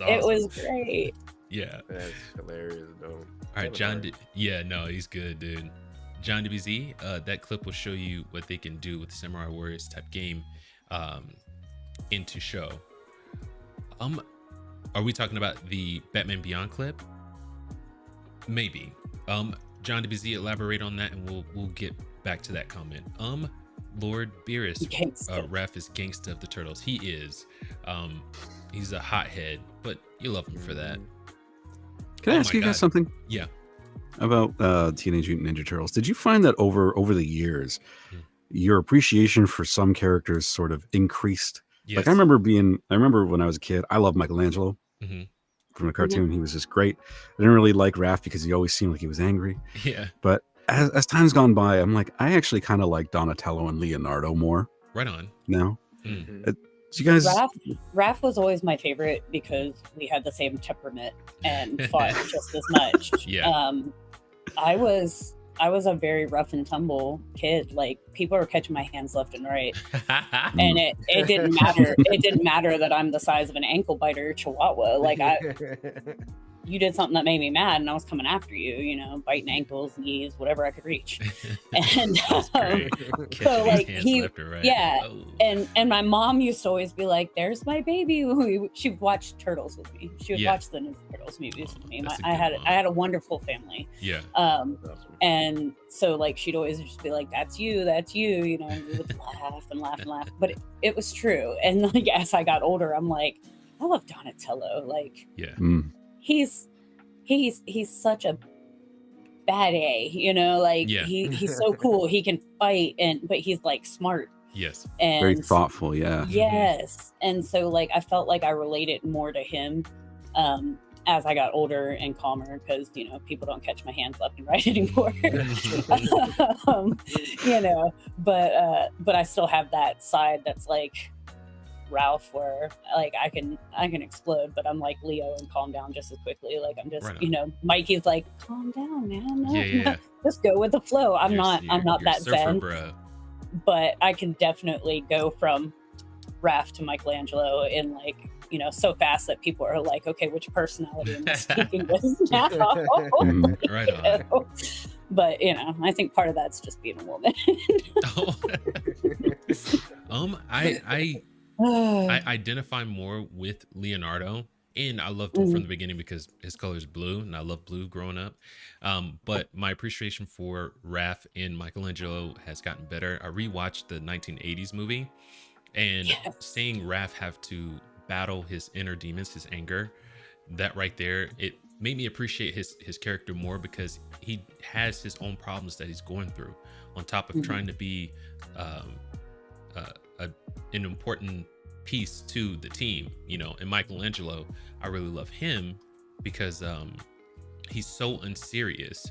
awesome. It was great. Yeah. That's hilarious though. All right, John. He's good, dude. John DBZ, that clip will show you what they can do with Samurai Warriors type game into show. Are we talking about the Batman Beyond clip? Maybe. John DBZ, elaborate on that, and we'll get back to that comment. Lord Beerus, Raph is gangsta of the Turtles. He is. He's a hothead, but you love him for that. Can I ask you guys something? Yeah. About Teenage Mutant Ninja Turtles. Did you find that over the years, your appreciation for some characters sort of increased? Yes. Like I remember when I was a kid, I loved Michelangelo from the cartoon. He was just great. I didn't really like Raph because he always seemed like he was angry. Yeah. But as time's gone by, I'm like, I actually kind of like Donatello and Leonardo more. Right on. Now. You guys... Raph was always my favorite because we had the same temperament and fought just as much. Yeah. I was a very rough and tumble kid. Like people were catching my hands left and right, and it didn't matter. It didn't matter that I'm the size of an ankle biter chihuahua. Like you did something that made me mad, and I was coming after you. Biting ankles, knees, whatever I could reach. And so like and my mom used to always be like, "There's my baby." She would watch Turtles with me. She would watch the new Turtles movies with me. I had a wonderful family. Yeah. And so like she'd always just be like, that's you. And we would laugh and laugh and laugh. But it was true. And like as I got older, I'm like, I love Donatello. Like he's such a bad A, he's so cool. He can fight but he's like smart. Yes. And very thoughtful. Yeah. Yes. And so like I felt like I related more to him as I got older and calmer because people don't catch my hands left and right anymore. But I still have that side that's like Ralph where like I can explode, but I'm like Leo and calm down just as quickly. Like I'm just Mikey's like, calm down, man. No, just go with the flow. I'm not that zen, bro. But I can definitely go from Raph to Michelangelo in like so fast that people are like, okay, which personality am I speaking with now? Right on. But you know, I think part of that's just being a woman. I identify more with Leonardo, and I loved him from the beginning because his color is blue, and I love blue growing up. But my appreciation for Raph and Michelangelo has gotten better. I rewatched the 1980s movie, and seeing Raph have to battle his inner demons, his anger, that right there, it made me appreciate his character more, because he has his own problems that he's going through, on top of trying to be an important piece to the team, you know. And Michelangelo, I really love him because he's so unserious,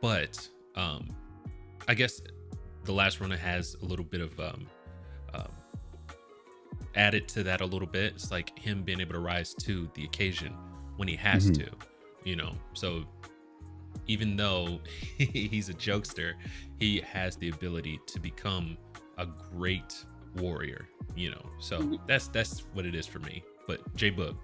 but I guess the last Ronin has a little bit of added to that a little bit. It's like him being able to rise to the occasion when he has to, you know. So even though he's a jokester, he has the ability to become a great warrior, you know. So that's what it is for me. But J-Book.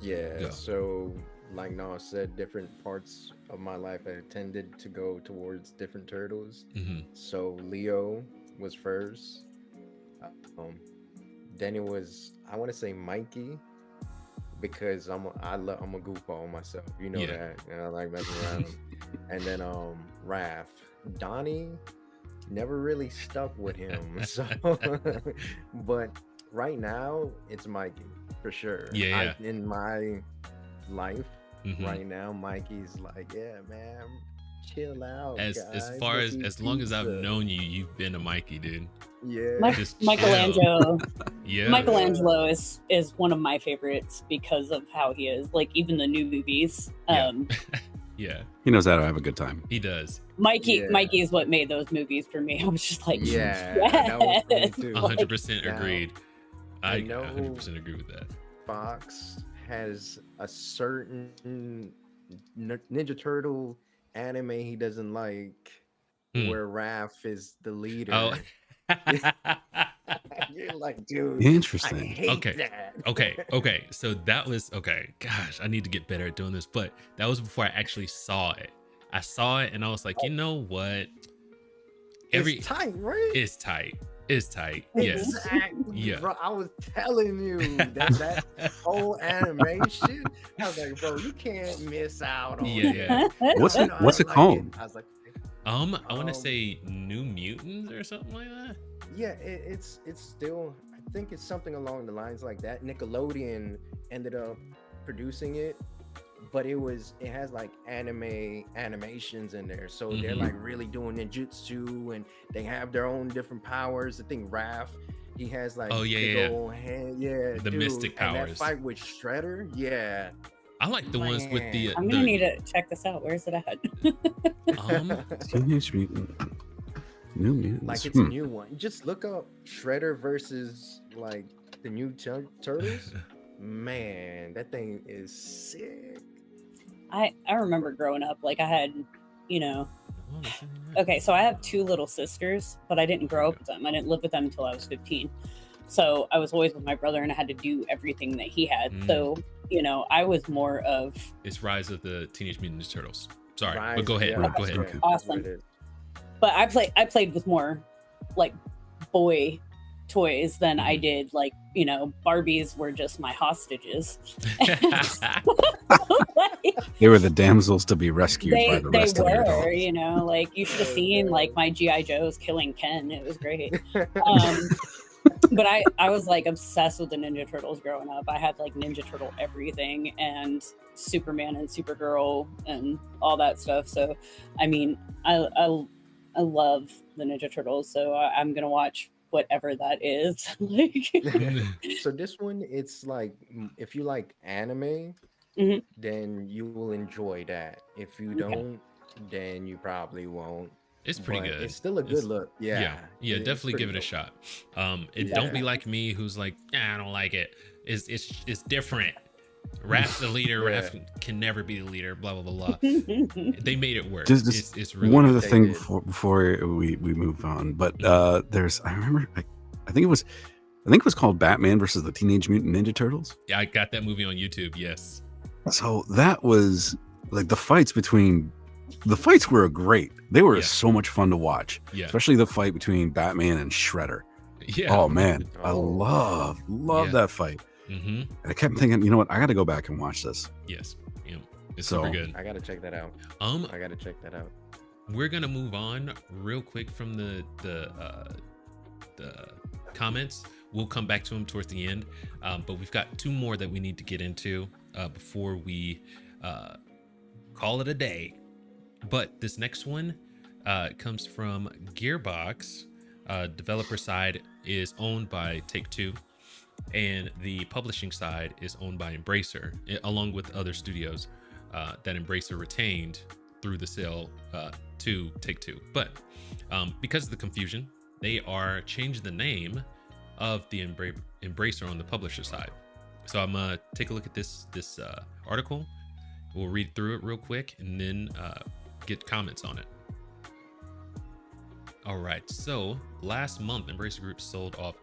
Yeah, go. So like Nas said, different parts of my life I tended to go towards different turtles. So Leo was first. Then it was, I want to say Mikey, because I'm a goofball myself, you know that, and I like messing around. And then Raph. Donnie never really stuck with him, so but right now it's Mikey for sure. In my life right now, Mikey's like, yeah, man, chill out. As far as long as I've known you, you've been a Mikey, dude. Yeah. Michelangelo. Michelangelo is one of my favorites because of how he is. Like, even the new movies. Yeah. He knows how to have a good time. He does. Mikey is what made those movies for me. I was just like, that was me too. 100% agreed. I 100% agree with that. Fox has a certain Ninja Turtle anime he doesn't like, where Raph is the leader. Oh. You're like, dude, interesting. I hate that. Okay. So that was gosh, I need to get better at doing this, but that was before I actually saw it. I saw it and I was like, you know what? It's tight, right? It's tight. Yes. Exactly. Yeah. Bro, I was telling you that whole animation. I was like, bro, you can't miss out on it. What's it called? I was like, I want to say New Mutants or something like that. Yeah, it's still, I think it's something along the lines like that. Nickelodeon ended up producing it, but it has like animations in there, so they're like really doing ninjutsu, and they have their own different powers. I think Raph, he has like old hand, the mystic powers. And that fight with Shredder, I like the ones with the. I'm gonna need to check this out. Where's it at? Teenage Mutant. New Mutants. Like, it's a new one. Just look up Shredder versus like the new Turtles. Man, that thing is sick. I remember growing up, like, I had, you know, okay, so I have two little sisters, but I didn't grow up with them. I didn't live with them until I was 15. So I was always with my brother, and I had to do everything that he had. So, you know, I was more of... It's Rise of the Teenage Mutant Ninja Turtles. Sorry, but go ahead. Go ahead. Okay. Awesome. But I played with more, like, boy toys than I did, like, you know, Barbies were just my hostages. They were the damsels to be rescued by the rest of your adults. You know, like, you should have seen like my G.I. Joes killing Ken. It was great. But I was like obsessed with the Ninja Turtles growing up. I had like Ninja Turtle everything and Superman and Supergirl and all that stuff. So I mean, I love the Ninja Turtles, so I'm gonna watch whatever that is. So this one, it's like, if you like anime, then you will enjoy that. If you don't, then you probably won't. It's pretty good. It's still a good look. Yeah, definitely give it a shot. Don't be like me, who's like, I don't like it. It's different. Raph's the leader. Raph can never be the leader. Blah blah blah. They made it work. It's really one other thing before we move on. But there's, I remember, I think it was called Batman versus the Teenage Mutant Ninja Turtles. Yeah, I got that movie on YouTube. Yes. So that was like the fights were great. They were so much fun to watch. Yeah. Especially the fight between Batman and Shredder. Yeah. Oh man, I love that fight. And I kept thinking, you know what? I got to go back and watch this. Yes. Yeah. It's super good. I got to check that out. I got to check that out. We're gonna move on real quick from the comments. We'll come back to them towards the end, but we've got 2 more that we need to get into before we call it a day. But this next one comes from Gearbox. Developer side is owned by Take-Two, and the publishing side is owned by Embracer, along with other studios that Embracer retained through the sale to Take-Two. But because of the confusion, they are changing the name of the Embracer on the publisher side. So I'm gonna take a look at this article. We'll read through it real quick and then get comments on it. All right, so last month, Embracer Group sold off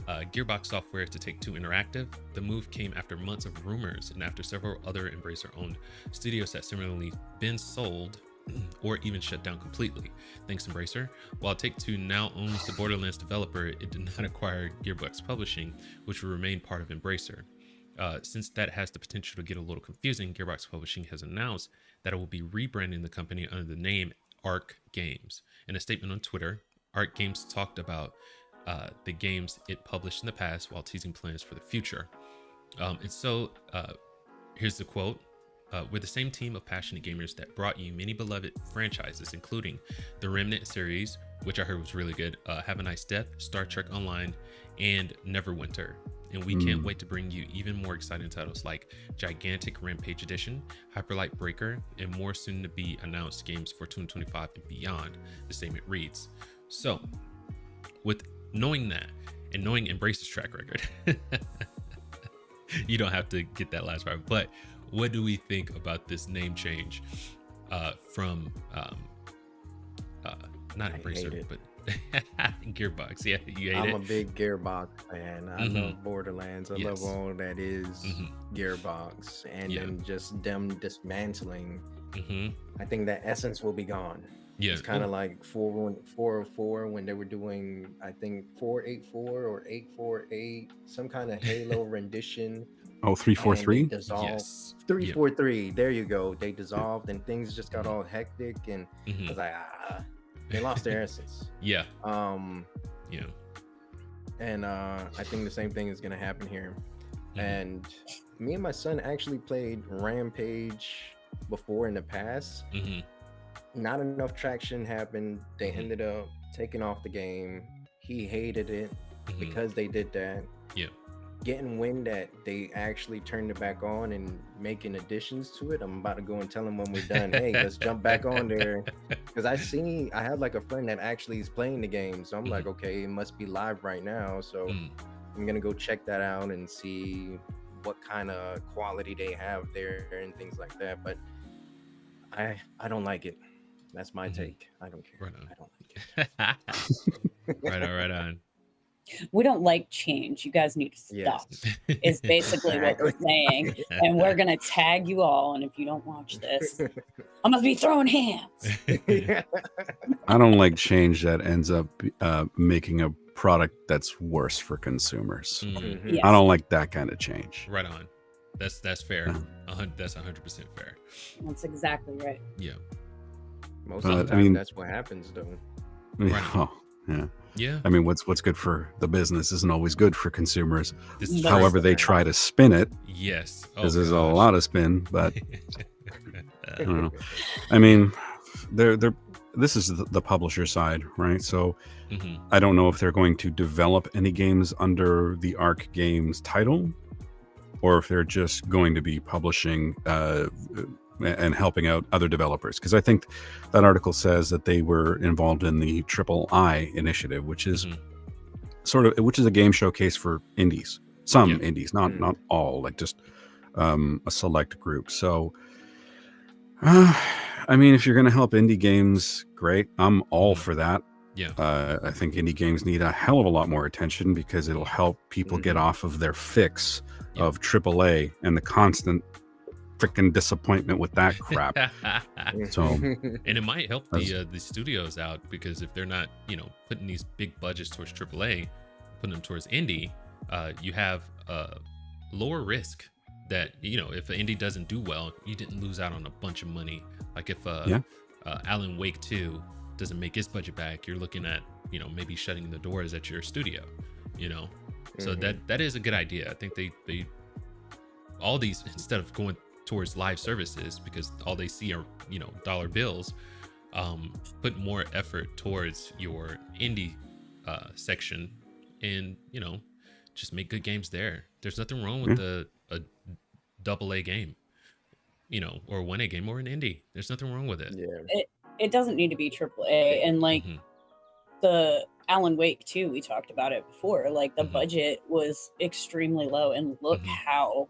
Gearbox software to Take-Two Interactive. The move came after months of rumors and after several other Embracer-owned studios that similarly been sold or even shut down completely. Thanks, Embracer. While Take-Two now owns the Borderlands developer, it did not acquire Gearbox Publishing, which will remain part of Embracer. Since that has the potential to get a little confusing, Gearbox Publishing has announced that it will be rebranding the company under the name Arc Games. In a statement on Twitter, Arc Games talked about the games it published in the past while teasing plans for the future. And so here's the quote. We're the same team of passionate gamers that brought you many beloved franchises, including the Remnant series, which I heard was really good, Have a Nice Death, Star Trek Online, and Neverwinter. And we can't wait to bring you even more exciting titles like Gigantic Rampage Edition, Hyperlight Breaker, and more soon to be announced games for 2025 and beyond. The statement reads. So, with knowing that and knowing Embracer's track record, you don't have to get that last part, but what do we think about this name change from not Embracer, but Gearbox? Yeah, you hate it? I'm a big Gearbox fan. I love Borderlands. I love all that is Gearbox, and then just them dismantling. I think that essence will be gone. Yeah, it's kind of like 404 when they were doing, I think 484 or 848, some kind of Halo rendition. Oh, 343? Dissolved. Yes. 343. There you go. They dissolved and things just got all hectic, and I was like, they lost their essence. Yeah. And I think the same thing is gonna happen here. And me and my son actually played Rampage before in the past. Not enough traction happened. They ended up taking off the game. He hated it because they did that. Yeah. Getting wind that they actually turned it back on and making additions to it. I'm about to go and tell him when we're done, hey, let's jump back on there. Because I have like a friend that actually is playing the game. So I'm like, okay, it must be live right now. So I'm going to go check that out and see what kind of quality they have there and things like that. But I don't like it. That's my take. I don't care. Right I don't like it. Right on. We don't like change. You guys need to stop. Yes. Is basically what we're saying. And we're gonna tag you all. And if you don't watch this, I'm gonna be throwing hands. I don't like change that ends up making a product that's worse for consumers. Yes. I don't like that kind of change. Right on. That's fair. That's 100% fair. That's exactly right. Yeah. Most of the time, that's what happens, though. Right. Oh, yeah. Yeah. I mean, what's good for the business isn't always good for consumers. However, they try to spin it. Yes. Because there's a lot of spin, but I don't know. I mean, this is the publisher side, right? So I don't know if they're going to develop any games under the Arc Games title, or if they're just going to be publishing and helping out other developers. Because I think that article says that they were involved in the Triple I initiative, which is which is a game showcase for indies. Some indies, not all, like just a select group. So, I mean, if you're going to help indie games, great. I'm all for that. Yeah. I think indie games need a hell of a lot more attention because it'll help people get off of their fix of AAA and the constant freaking disappointment with that crap. So, and it might help the studios out, because if they're not, putting these big budgets towards AAA, putting them towards indie, you have lower risk that, if an indie doesn't do well, you didn't lose out on a bunch of money. Like if Alan Wake 2 doesn't make its budget back, you're looking at, maybe shutting the doors at your studio, So that is a good idea. I think they all these, instead of going towards live services, because all they see are, dollar bills, put more effort towards your indie section, and, just make good games there. There's nothing wrong with a AA game, or 1A game, or an indie. There's nothing wrong with it. Yeah. It doesn't need to be AAA. And like the Alan Wake 2, we talked about it before. Like the budget was extremely low, and look how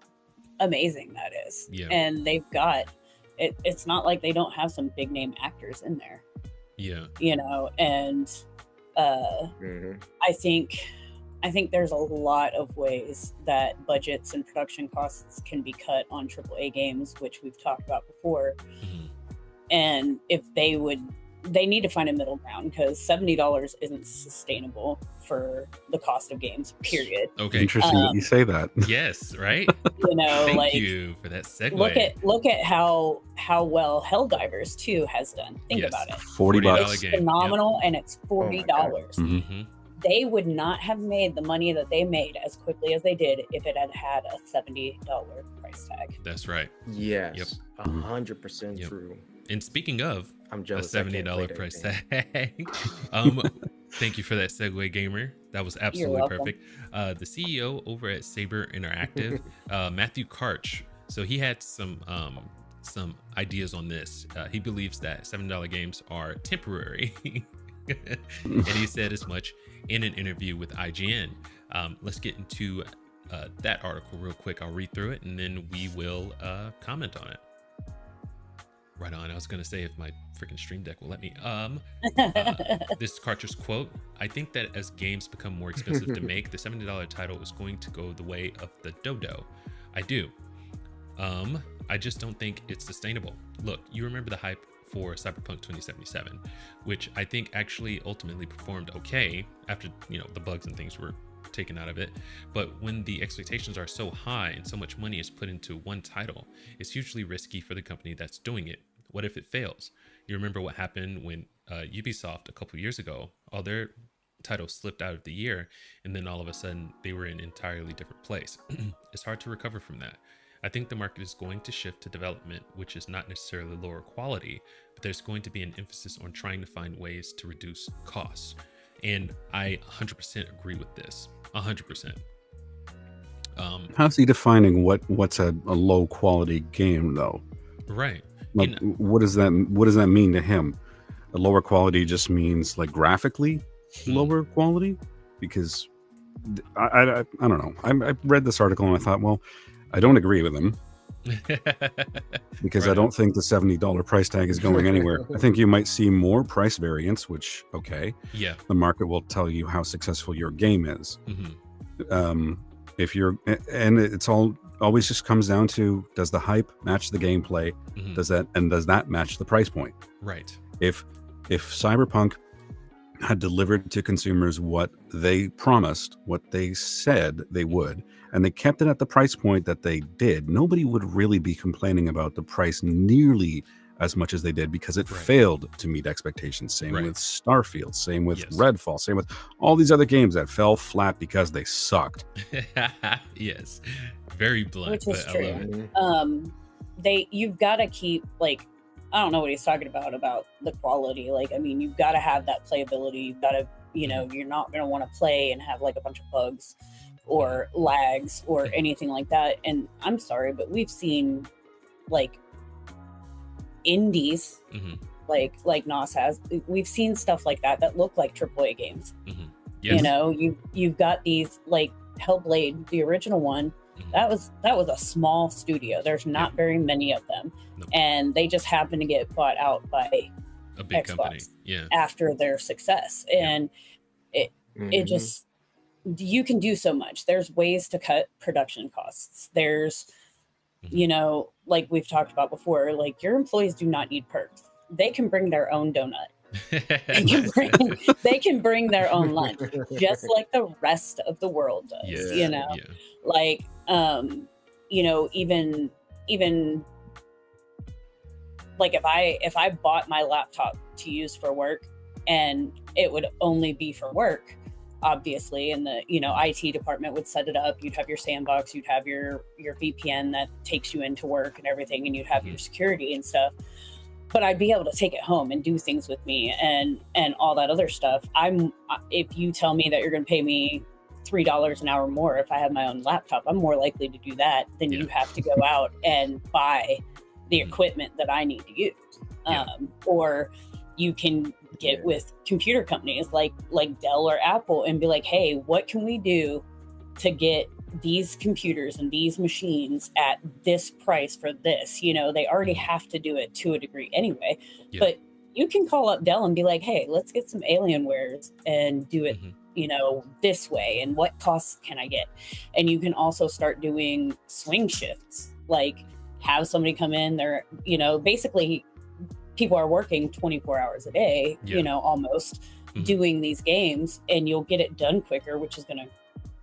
amazing that is. Yeah. And they've got it. It's not like they don't have some big name actors in there. Yeah. And I think there's a lot of ways that budgets and production costs can be cut on AAA games, which we've talked about before. And if they need to find a middle ground, because $70 isn't sustainable for the cost of games, period. Okay. Interesting that you say that. Yes, right? Thank you for that segue. Look at how well Helldivers 2 has done. Think about it. $40. It's phenomenal, and it's $40. They would not have made the money that they made as quickly as they did if it had had a $70 price tag. That's right. Yes. 100% true. And speaking of, I'm jealous. A $70 price tag. Thank you for that segue, gamer. That was absolutely perfect. The CEO over at Saber Interactive, Matthew Karch. So he had some ideas on this. He believes that $7 games are temporary, and he said as much in an interview with IGN. Let's get into that article real quick. I'll read through it, and then we will comment on it. Right on. I was going to say if my freaking Stream Deck will let me. This is Karcher's quote. I think that as games become more expensive to make, the $70 title is going to go the way of the dodo. I do. I just don't think it's sustainable. Look, you remember the hype for Cyberpunk 2077, which I think actually ultimately performed okay after, the bugs and things were taken out of it. But when the expectations are so high and so much money is put into one title, it's hugely risky for the company that's doing it. What if it fails? You remember what happened when Ubisoft a couple years ago, all their titles slipped out of the year, and then all of a sudden they were in an entirely different place. It's hard to recover from that. I think the market is going to shift to development, which is not necessarily lower quality, but there's going to be an emphasis on trying to find ways to reduce costs. And I 100% agree with this. 100%. How's he defining what's a low quality game though? Right. Like, what does that mean to him? A lower quality just means like graphically lower quality? Because I don't know. I read this article and I thought, well, I don't agree with him. Because I don't think the $70 price tag is going anywhere. I think you might see more price variance, which, okay. Yeah. The market will tell you how successful your game is. If you're, and it's always just comes down to, does the hype match the gameplay? Does that match the price point? Right. If Cyberpunk had delivered to consumers what they promised, what they said they would, and they kept it at the price point that they did, nobody would really be complaining about the price nearly as much as they did, because it failed to meet expectations. Same with Starfield, same with Redfall, same with all these other games that fell flat because they sucked. Yes, very blunt. Which is true. You've got to keep, like, I don't know what he's talking about the quality. Like, I mean, you've got to have that playability. You've got to, you're not going to want to play and have like a bunch of bugs or lags or anything like that. And I'm sorry, but we've seen like indies, like Nos has. We've seen stuff like that look like AAA games. Yes. You've got these like Hellblade, the original one. That was a small studio. There's not very many of them, and they just happen to get bought out by a big Xbox company. After their success, and it just, you can do so much. There's ways to cut production costs. There's You know, like we've talked about before, like your employees do not need perks. They can bring their own donut. They can bring their own lunch, just like the rest of the world does. You know, like you know, even like if I bought my laptop to use for work, and it would only be for work, obviously, and the, you know, IT department would set it up. You'd have your sandbox, you'd have your VPN that takes you into work and everything, and you'd have your security and stuff. But I'd be able to take it home and do things with me and all that other stuff. If you tell me that you're going to pay me $3 an hour more if I have my own laptop, I'm more likely to do that than you have to go out and buy the equipment that I need to use. Or you can get with computer companies like Dell or Apple and be like, hey, what can we do to get these computers and these machines at this price for this? You know, they already have to do it to a degree anyway, but you can call up Dell and be like, hey, let's get some Alienwares and do it, you know, this way. And what costs can I get? And you can also start doing swing shifts, like have somebody come in there, you know, basically people are working 24 hours a day, you know, almost doing these games, and you'll get it done quicker, which is going to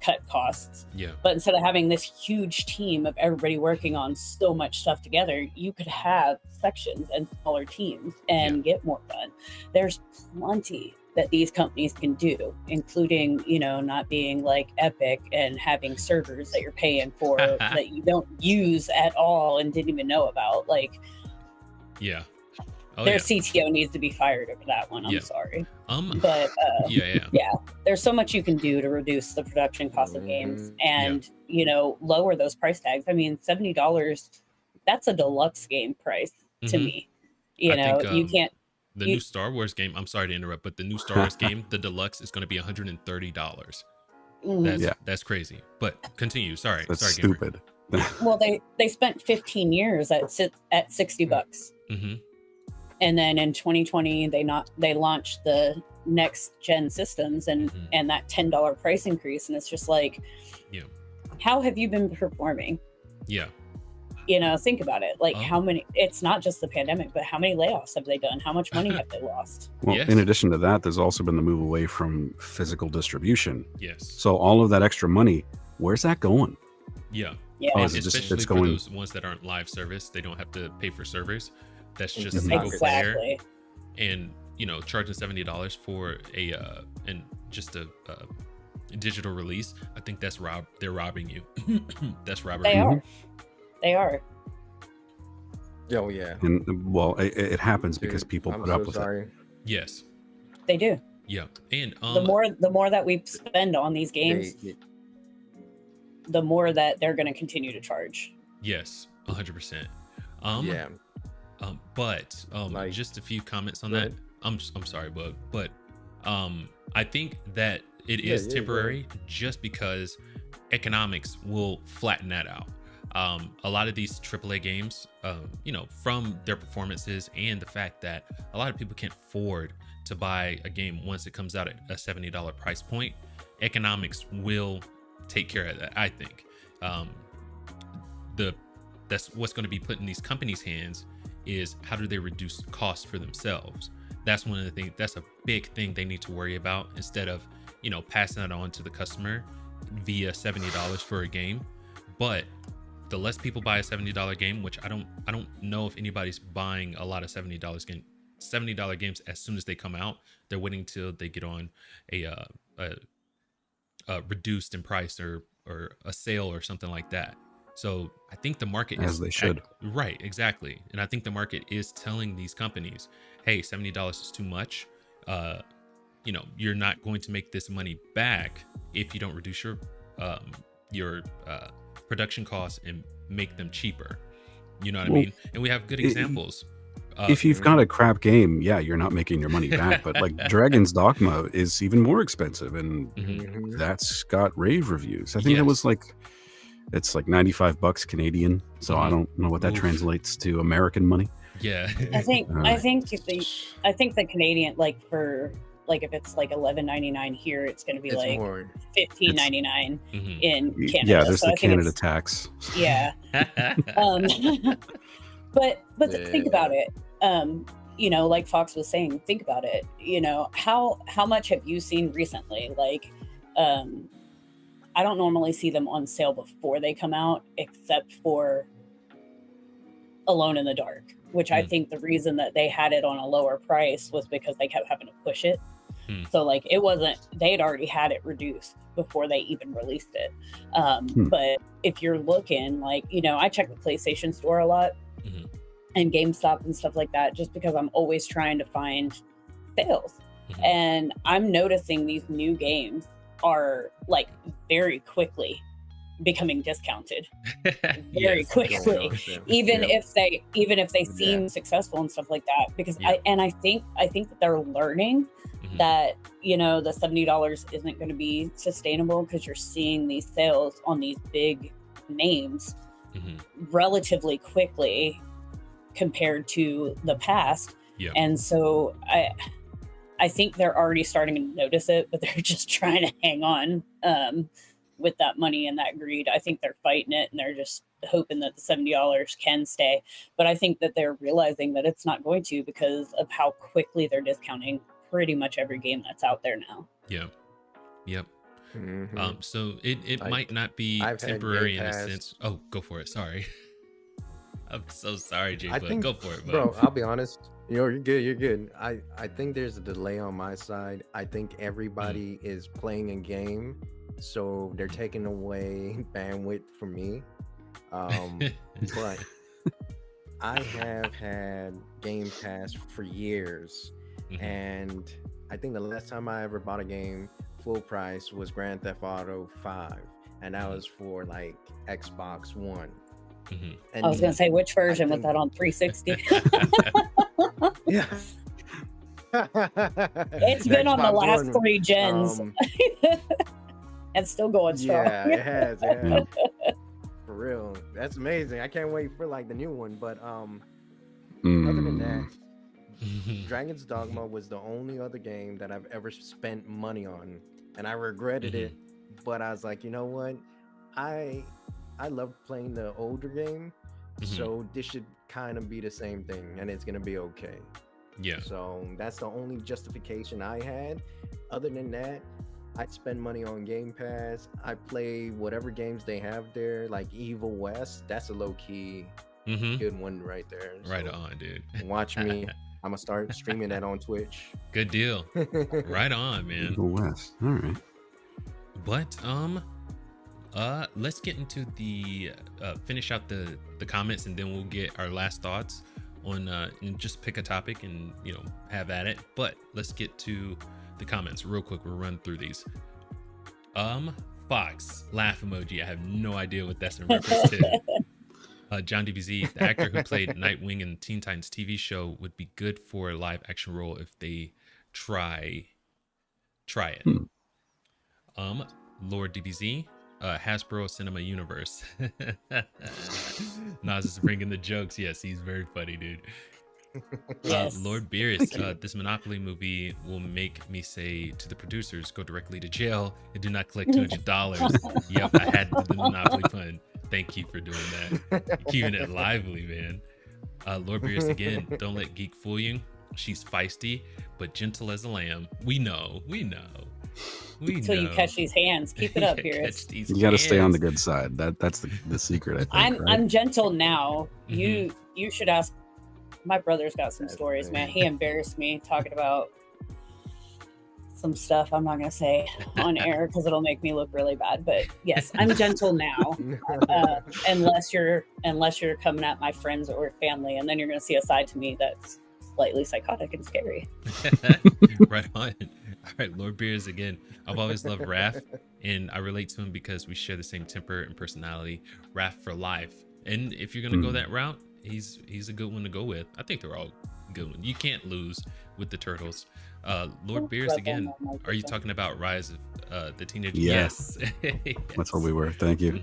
cut costs. But instead of having this huge team of everybody working on so much stuff together, you could have sections and smaller teams and get more done. There's plenty that these companies can do, including, you know, not being like Epic and having servers that you're paying for that you don't use at all and didn't even know about. Like, their CTO needs to be fired over that one. I'm sorry. But there's so much you can do to reduce the production cost of games and, you know, lower those price tags. I mean, $70, that's a deluxe game price to me. You know, you can't. The new Star Wars game, I'm sorry to interrupt, but the new Star Wars game, the deluxe, is going to be $130. That's crazy. But continue. Sorry. That's sorry, stupid. Well, they spent 15 years at $60. And then in 2020, they launched the next gen systems and that $10 price increase. And it's just like, how have you been performing? You know, think about it. Like how many, it's not just the pandemic, but how many layoffs have they done? How much money have they lost? Well, in addition to that, there's also been the move away from physical distribution. Yes. So all of that extra money, where's that going? Especially for those ones that aren't live service, they don't have to pay for servers. That's just single player, and you know, charging $70 for a digital release. I think that's they're robbing you. That's robbery. They are. Oh yeah. And well, it happens because people put up with it. Yes, they do. Yeah, and the more that we spend on these games, the more that they're going to continue to charge. Yes, 100%. But like, just a few comments on that. I'm sorry, Bug, but I think that it is temporary just because economics will flatten that out. A lot of these AAA games, you know, from their performances and the fact that a lot of people can't afford to buy a game once it comes out at a $70 price point, economics will take care of that. I think that's what's going to be put in these companies' hands is how do they reduce costs for themselves. That's one of the things, that's a big thing they need to worry about, instead of, you know, passing that on to the customer via $70 for a game. But the less people buy a $70 game, which I don't know if anybody's buying a lot of $70 games as soon as they come out. They're waiting till they get on a reduced in price or a sale or something like that. So I think the market as they should. Right, exactly. And I think the market is telling these companies, hey, $70 is too much. You know, you're not going to make this money back if you don't reduce your production costs and make them cheaper. You know what I mean? And we have good examples. If you've got a crap game, you're not making your money back. But like Dragon's Dogma is even more expensive, and that's got rave reviews. I think it was like, it's like $95 Canadian. So I don't know what that translates to American money. Yeah. I think the Canadian, like for like if it's like $11.99 here, it's going to be It's like more. $15.99 in Canada. Yeah, there's so the Canada tax. Yeah. But think about it. You know, like Fox was saying, think about it. You know, how much have you seen recently? Like, I don't normally see them on sale before they come out, except for Alone in the Dark, which I think the reason that they had it on a lower price was because they kept having to push it. So like it wasn't, they had already had it reduced before they even released it. But if you're looking, like, you know, I check the PlayStation Store a lot and GameStop and stuff like that, just because I'm always trying to find sales. And I'm noticing these new games are like very quickly becoming discounted very quickly, even if they seem successful and stuff like that, because I think that they're learning that, you know, the $70 isn't going to be sustainable, because you're seeing these sales on these big names relatively quickly compared to the past. And so I think they're already starting to notice it, but they're just trying to hang on with that money and that greed. I think they're fighting it, and they're just hoping that the $70 can stay. But I think that they're realizing that it's not going to, because of how quickly they're discounting pretty much every game that's out there now. So it might not be temporary in a sense. Oh, go for it. Sorry. I'm so sorry, Jay, but go for it, bro. I'll be honest. You're good. I think there's a delay on my side. I think everybody is playing a game, so they're taking away bandwidth from me. But I have had Game Pass for years, and I think the last time I ever bought a game full price was Grand Theft Auto 5, and that was for like Xbox One. I was gonna say, which version was that on? 360? Yeah. It's been on the last 3 gens. And still going strong. Yeah, it has. For real. That's amazing. I can't wait for like the new one. But other than that, Dragon's Dogma was the only other game that I've ever spent money on, and I regretted it. But I was like, you know what? I love playing the older game, so this should kind of be the same thing, and it's gonna be okay. So that's the only justification I had. Other than that, I spend money on Game Pass. I play whatever games they have there, like Evil West. That's a low-key good one right there. Right on, dude. Watch me. I'm gonna start streaming that on Twitch. Good deal. Right on, man. Evil West. All right. But let's get into the finish out the comments, and then we'll get our last thoughts on and just pick a topic and, you know, have at it. But let's get to the comments real quick. We'll run through these. Fox laugh emoji. I have no idea what that's in reference to. John DBZ, the actor who played Nightwing in the Teen Titans TV show, would be good for a live action role if they try it. Lord DBZ, Hasbro Cinema Universe. Nas is bringing the jokes. Yes, he's very funny, dude. Lord Beerus, this Monopoly movie will make me say to the producers, go directly to jail and do not collect $200. Yep, I had the Monopoly pun. Thank you for doing that. Keeping it lively, man. Lord Beerus again, don't let Geek fool you. She's feisty, but gentle as a lamb. We know. Until you catch these hands. Keep it up, Beerus. You got to stay on the good side. That's the secret, I think. I'm gentle now. You should ask. My brother's got some stories, man. He embarrassed me talking about some stuff I'm not gonna say on air because it'll make me look really bad. But yes, I'm gentle now, unless you're coming at my friends or family, and then you're gonna see a side to me that's slightly psychotic and scary. Right on. All right, Lord Beers again. I've always loved Raph, and I relate to him because we share the same temper and personality. Raph for life. And if you're gonna go that route, he's a good one to go with. I think they're all good ones. You can't lose with the Turtles. Lord Beers again. Are you talking about Rise of the Teenage? Yes. That's what we were. Thank you.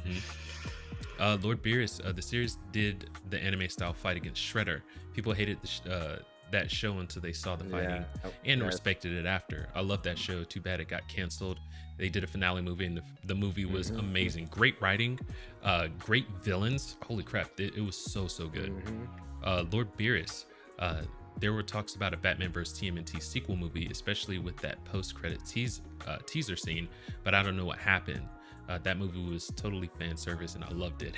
Lord Beerus, the series did the anime style fight against Shredder. People hated that show until they saw the fighting and respected it after. I love that show. Too bad it got canceled. They did a finale movie, and the movie was amazing. Great writing, great villains. Holy crap, it was so good. Lord Beerus, there were talks about a Batman vs TMNT sequel movie, especially with that post-credit teaser scene, but I don't know what happened. That movie was totally fan service, and I loved it.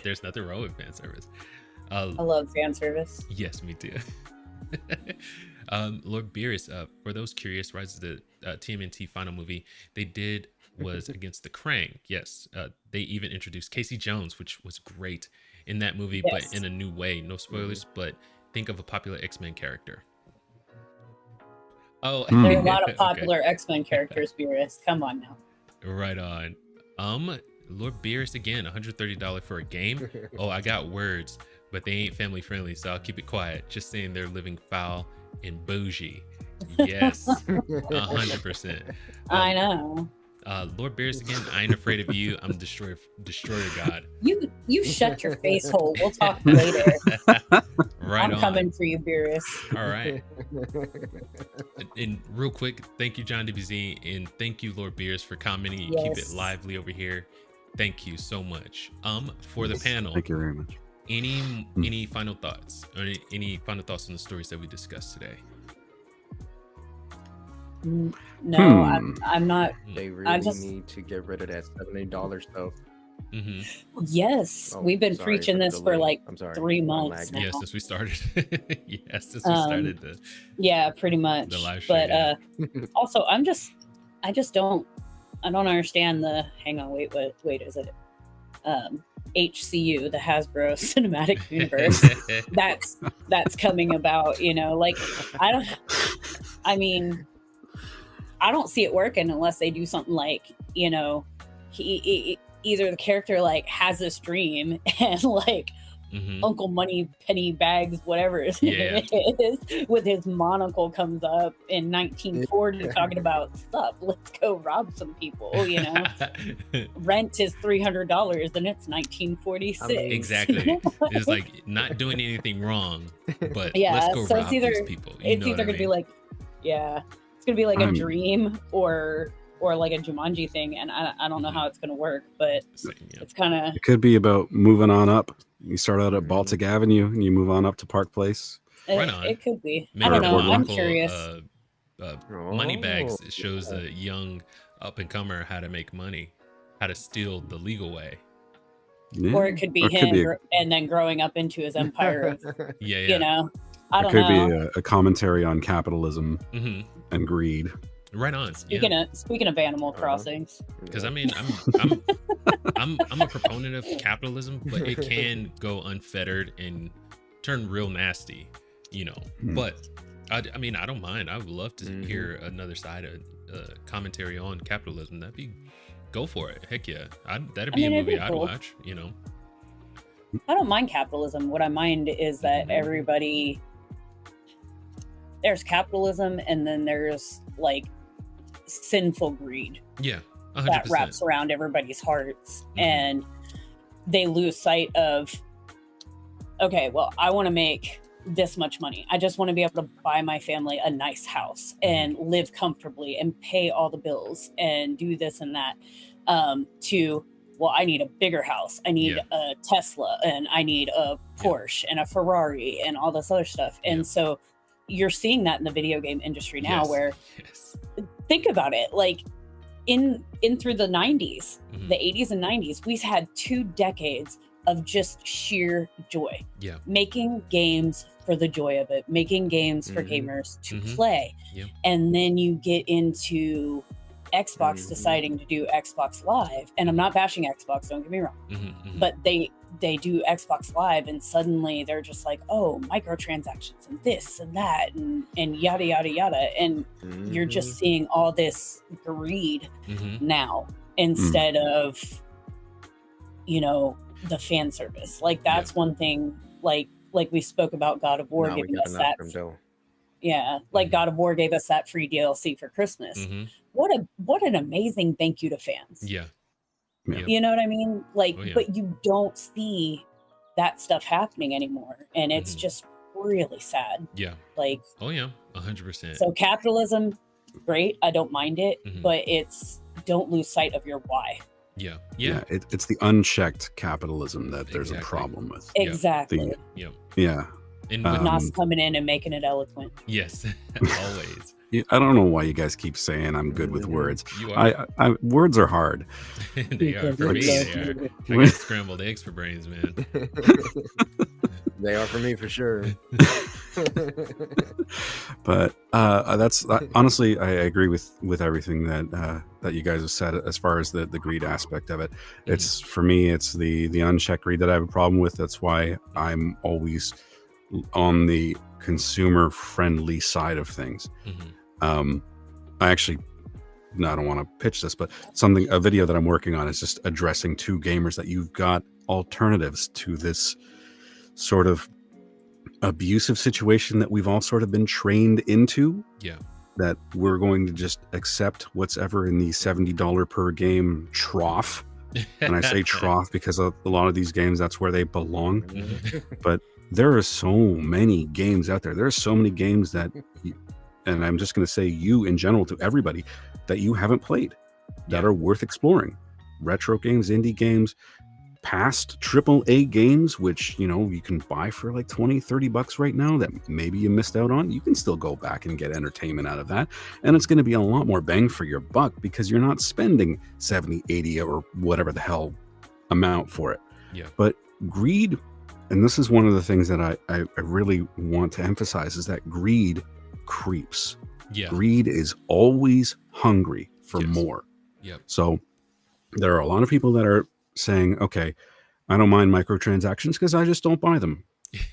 There's nothing wrong with fan service. I love fan service. Yes, me too. Lord Beerus, for those curious, Rise of the TMNT final movie they did was against the Krang. Yes, they even introduced Casey Jones, which was great in that movie, but in a new way. No spoilers, but think of a popular X-Men character. Oh, there are a lot of popular X-Men characters, Beerus. Come on now. Right on. Lord Beerus again, $130 for a game. Oh, I got words, but they ain't family friendly, so I'll keep it quiet. Just saying they're living foul and bougie. Yes, 100%. I know. Lord Beerus again, I ain't afraid of you. I'm destroyer god. You shut your face hole. We'll talk later. I'm coming for you, Beerus. All right. And real quick, thank you, John DBZ, and thank you, Lord Beerus, for commenting. You keep it lively over here. Thank you so much. For the panel. Thank you very much. Any final thoughts? Or any final thoughts on the stories that we discussed today? No, I'm not. They really need to get rid of that $70 stuff. Yes, we've been preaching this for like 3 months now. Yes, since we started. Yeah, pretty much. The live stream, but also, I don't understand the. Hang on, wait, is it? HCU, the Hasbro Cinematic Universe. that's coming about. Like I don't see it working unless they do something like, he either the character like has this dream and like Uncle Money Penny Bags, whatever it is, with his monocle comes up in 1940 talking about stuff. Let's go rob some people, Rent is $300 and it's 1946. Exactly. It's like not doing anything wrong, but let's go rob these people. It's either gonna be like, it's gonna be like a dream or like a Jumanji thing, and I don't know how it's gonna work, but it's kind of. It could be about moving on up. You start out at Baltic Avenue and you move on up to Park Place. It could be. Maybe I don't know. I'm curious. Moneybags shows a young up and comer how to make money, how to steal the legal way. Yeah. Or it could be him and then growing up into his empire. I don't know. It could be a commentary on capitalism and greed. Right on. Speaking of Animal Crossings, because I'm a proponent of capitalism, but it can go unfettered and turn real nasty, But I don't mind. I would love to hear another side of commentary on capitalism. Go for it. Heck yeah, that'd be a movie I'd watch. I don't mind capitalism. What I mind is that there's capitalism, and then there's like sinful greed. Yeah, 100%. That wraps around everybody's hearts, and they lose sight of, okay, well, I want to make this much money. I just want to be able to buy my family a nice house and live comfortably and pay all the bills and do this and that. Well, I need a bigger house. I need a Tesla, and I need a Porsche and a Ferrari and all this other stuff. And so you're seeing that in the video game industry now, where think about it, like in through the 90s, the 80s and 90s, we've had 2 decades of just sheer joy. Yeah. Making games for the joy of it, making games for gamers to play. Yeah. And then you get into Xbox deciding to do Xbox Live, and I'm not bashing Xbox, don't get me wrong, but they do Xbox Live, and suddenly they're just like, oh, microtransactions and this and that and yada yada yada, and you're just seeing all this greed now instead of the fan service. Like that's one thing, like we spoke about God of War giving us that. Like God of War gave us that free DLC for Christmas. What an amazing thank you to fans. Yeah. You know what I mean? Like, but you don't see that stuff happening anymore, and it's just really sad. Yeah. Like, oh yeah, 100%. So capitalism, great. I don't mind it, but it's don't lose sight of your why. Yeah. It's the unchecked capitalism that there's a problem with. Exactly. Yeah. And not coming in and making it eloquent. Yes, always. I don't know why you guys keep saying I'm good with words. You are. Words are hard. They are for me. They are. I got scrambled eggs for brains, man. They are for me for sure. But that's honestly, I agree with everything that you guys have said as far as the greed aspect of it. It's for me, it's the unchecked greed that I have a problem with. That's why I'm always on the consumer friendly side of things. I actually, no, I don't want to pitch this, but a video that I'm working on is just addressing to gamers that you've got alternatives to this sort of abusive situation that we've all sort of been trained into. Yeah. That we're going to just accept what's ever in the $70 per game trough. And I say trough because a lot of these games, that's where they belong. But there are so many games out there. There are so many games that, and I'm just going to say you in general to everybody, that you haven't played, that are worth exploring. Retro games, indie games, past AAA games, which, you can buy for like $20-30 right now that maybe you missed out on. You can still go back and get entertainment out of that. And it's going to be a lot more bang for your buck because you're not spending 70, 80 or whatever the hell amount for it. Yeah. But greed, and this is one of the things that I really want to emphasize, is that greed creeps. Yeah. Greed is always hungry for more. Yep. So there are a lot of people that are saying, okay, I don't mind microtransactions because I just don't buy them.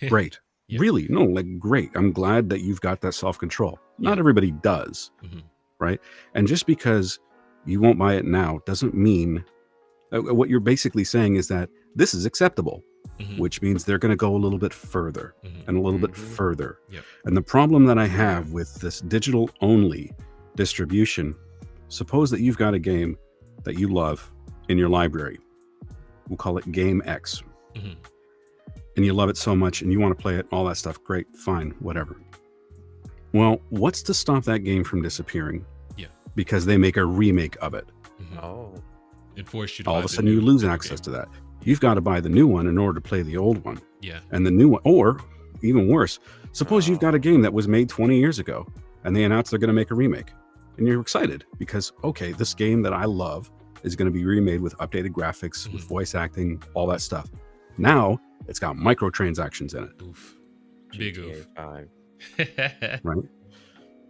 Great. Really? No, like, great. I'm glad that you've got that self-control. Not everybody does. Right. And just because you won't buy it now doesn't mean what you're basically saying is that this is acceptable, which means they're going to go a little bit further and a little bit further. And the problem that I have with this digital only distribution, suppose that you've got a game that you love in your library. We'll call it Game X. And you love it so much and you want to play it, all that stuff. Great, fine, whatever. Well, what's to stop that game from disappearing? Yeah. Because they make a remake of it. Oh. And force you to all of a sudden you lose access to that. You've got to buy the new one in order to play the old one. Yeah. And the new one, or even worse, suppose you've got a game that was made 20 years ago and they announced they're going to make a remake. And you're excited because, okay, this game that I love is going to be remade with updated graphics, with voice acting, all that stuff. Now it's got microtransactions in it. Oof. Big oof. Right.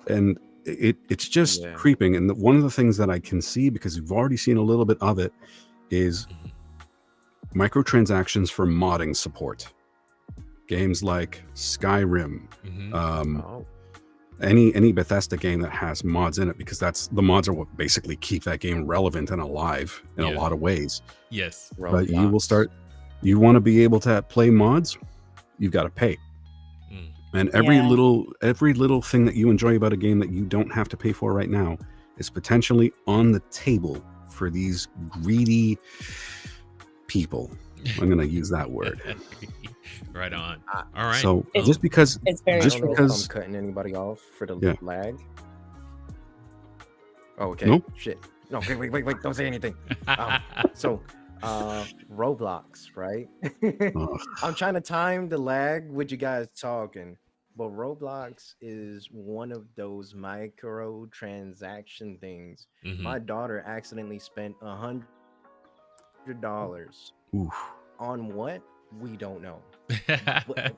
And it's just creeping. And one of the things that I can see, because we've already seen a little bit of it, is microtransactions for modding support. Games like Skyrim, any Bethesda game that has mods in it, because the mods are what basically keep that game relevant and alive in a lot of ways. Yes. But you want to be able to play mods, you've got to pay. And every little thing that you enjoy about a game that you don't have to pay for right now is potentially on the table for these greedy people. I'm going to use that word. Right on. All right. So just because I'm cutting anybody off for the lag. Oh, okay. Nope. Shit. No, wait. Don't say anything. So Roblox, right? I'm trying to time the lag with you guys talking, but Roblox is one of those micro transaction things. My daughter accidentally spent $100 on what? We don't know.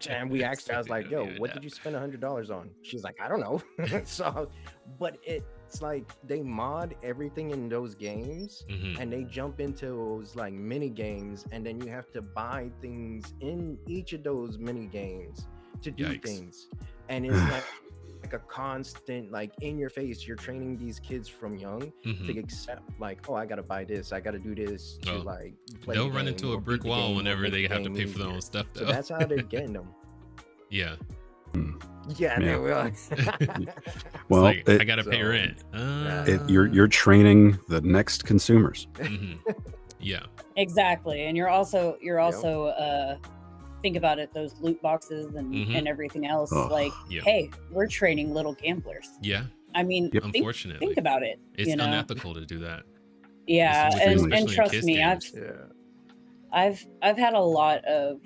And we asked her, I was like, yo, what did you spend $100 on? She's like, I don't know. So, but it's like they mod everything in those games and they jump into those like mini games, and then you have to buy things in each of those mini games to do things. And it's like a constant, like, in your face. You're training these kids from young to accept, like, oh, I gotta buy this, I gotta do this to like play. They'll run into a brick wall whenever they have to pay for their own stuff, though. So that's how they're getting them. Yeah. There we are. Well, like, I gotta pay rent. You're training the next consumers. Yeah. Exactly. And you're also think about it, those loot boxes and everything else, hey, we're training little gamblers. Yeah. I mean, unfortunately, think about it. It's unethical to do that. Yeah, and trust me, I've had a lot of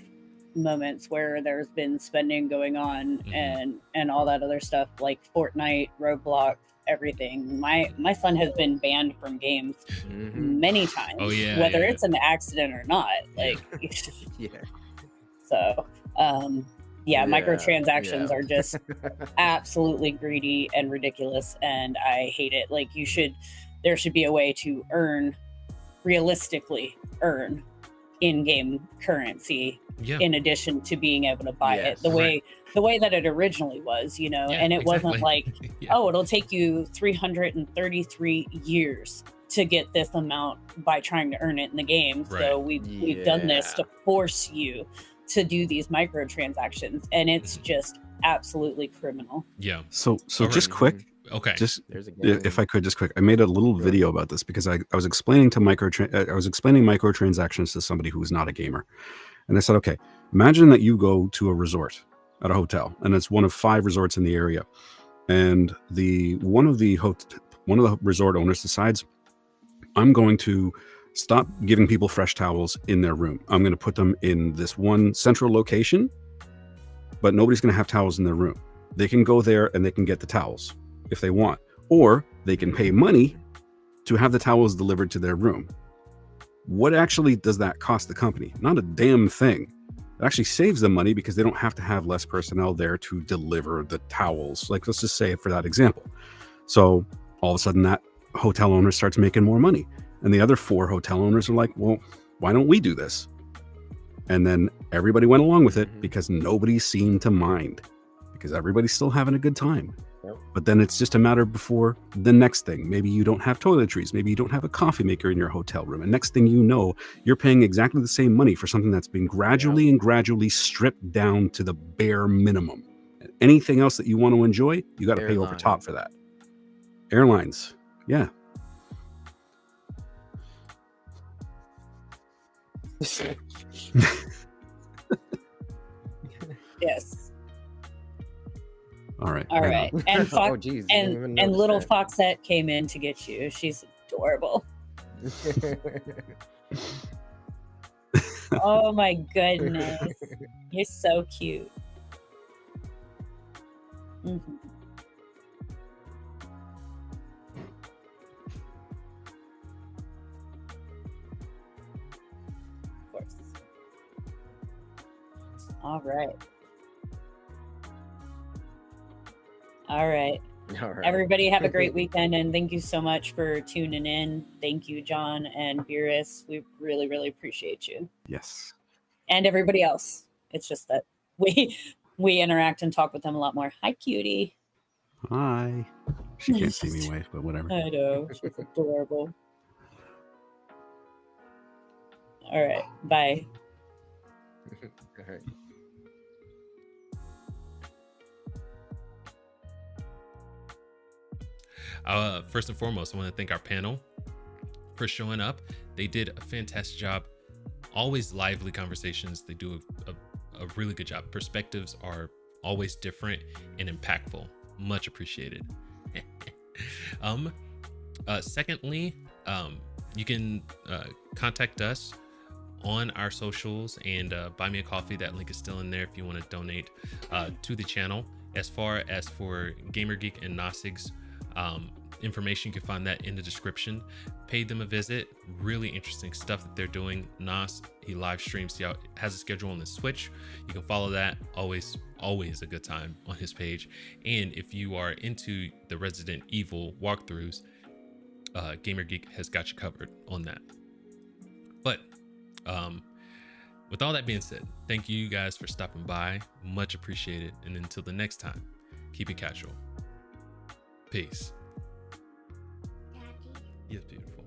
moments where there's been spending going on and all that other stuff, like Fortnite, Roblox, everything. My son has been banned from games many times. Oh yeah, whether it's an accident or not. Like so microtransactions are just absolutely greedy and ridiculous, and I hate it. Like there should be a way to realistically earn in-game currency in addition to being able to buy it the way that it originally was, and it wasn't like it'll take you 333 years to get this amount by trying to earn it in the game. So we've done this to force you to do these microtransactions, and it's just absolutely criminal. So just quick. Okay. Just if I could, just quick. I made a little video about this because I was explaining microtransactions to somebody who was not a gamer, and I said, okay, imagine that you go to a resort at a hotel, and it's one of 5 resorts in the area, and one of the resort owners decides, I'm going to stop giving people fresh towels in their room. I'm going to put them in this one central location, but nobody's going to have towels in their room. They can go there and they can get the towels if they want, or they can pay money to have the towels delivered to their room. What actually does that cost the company? Not a damn thing. It actually saves them money because they don't have to have less personnel there to deliver the towels. Like, let's just say for that example. So all of a sudden that hotel owner starts making more money, and the other 4 hotel owners are like, well, why don't we do this? And then everybody went along with it because nobody seemed to mind, because everybody's still having a good time. But then it's just a matter before the next thing. Maybe you don't have toiletries. Maybe you don't have a coffee maker in your hotel room. And next thing you know, you're paying exactly the same money for something that's been gradually stripped down to the bare minimum. Anything else that you want to enjoy, you got to pay over top for that. Airlines. Yeah. Yes. All right. And and little Foxette came in to get you. She's adorable. Oh my goodness. You're so cute. Of course. All right. Everybody have a great weekend, and thank you so much for tuning in. Thank you, John and Beerus. We really, really appreciate you. Yes. And everybody else. It's just that we interact and talk with them a lot more. Hi, cutie. Hi. She can't see me wave, but whatever. I know. She's adorable. All right. Bye. All right. First and foremost, I want to thank our panel for showing up. They did a fantastic job. Always lively conversations. They do a really good job. Perspectives are always different and impactful. Much appreciated. Secondly, you can contact us on our socials and buy me a coffee. That link is still in there if you want to donate to the channel. As far as for GamerGeek and Nosig's information, you can find that in the description. Pay them a visit. Really interesting stuff that they're doing. Nos, he live streams, he has a schedule on the Switch. You can follow that. Always a good time on his page. And if you are into the Resident Evil walkthroughs, GamerGeek has got you covered on that. But with all that being said, thank you guys for stopping by. Much appreciated. And until the next time, keep it casual. Peace. Yes, beautiful.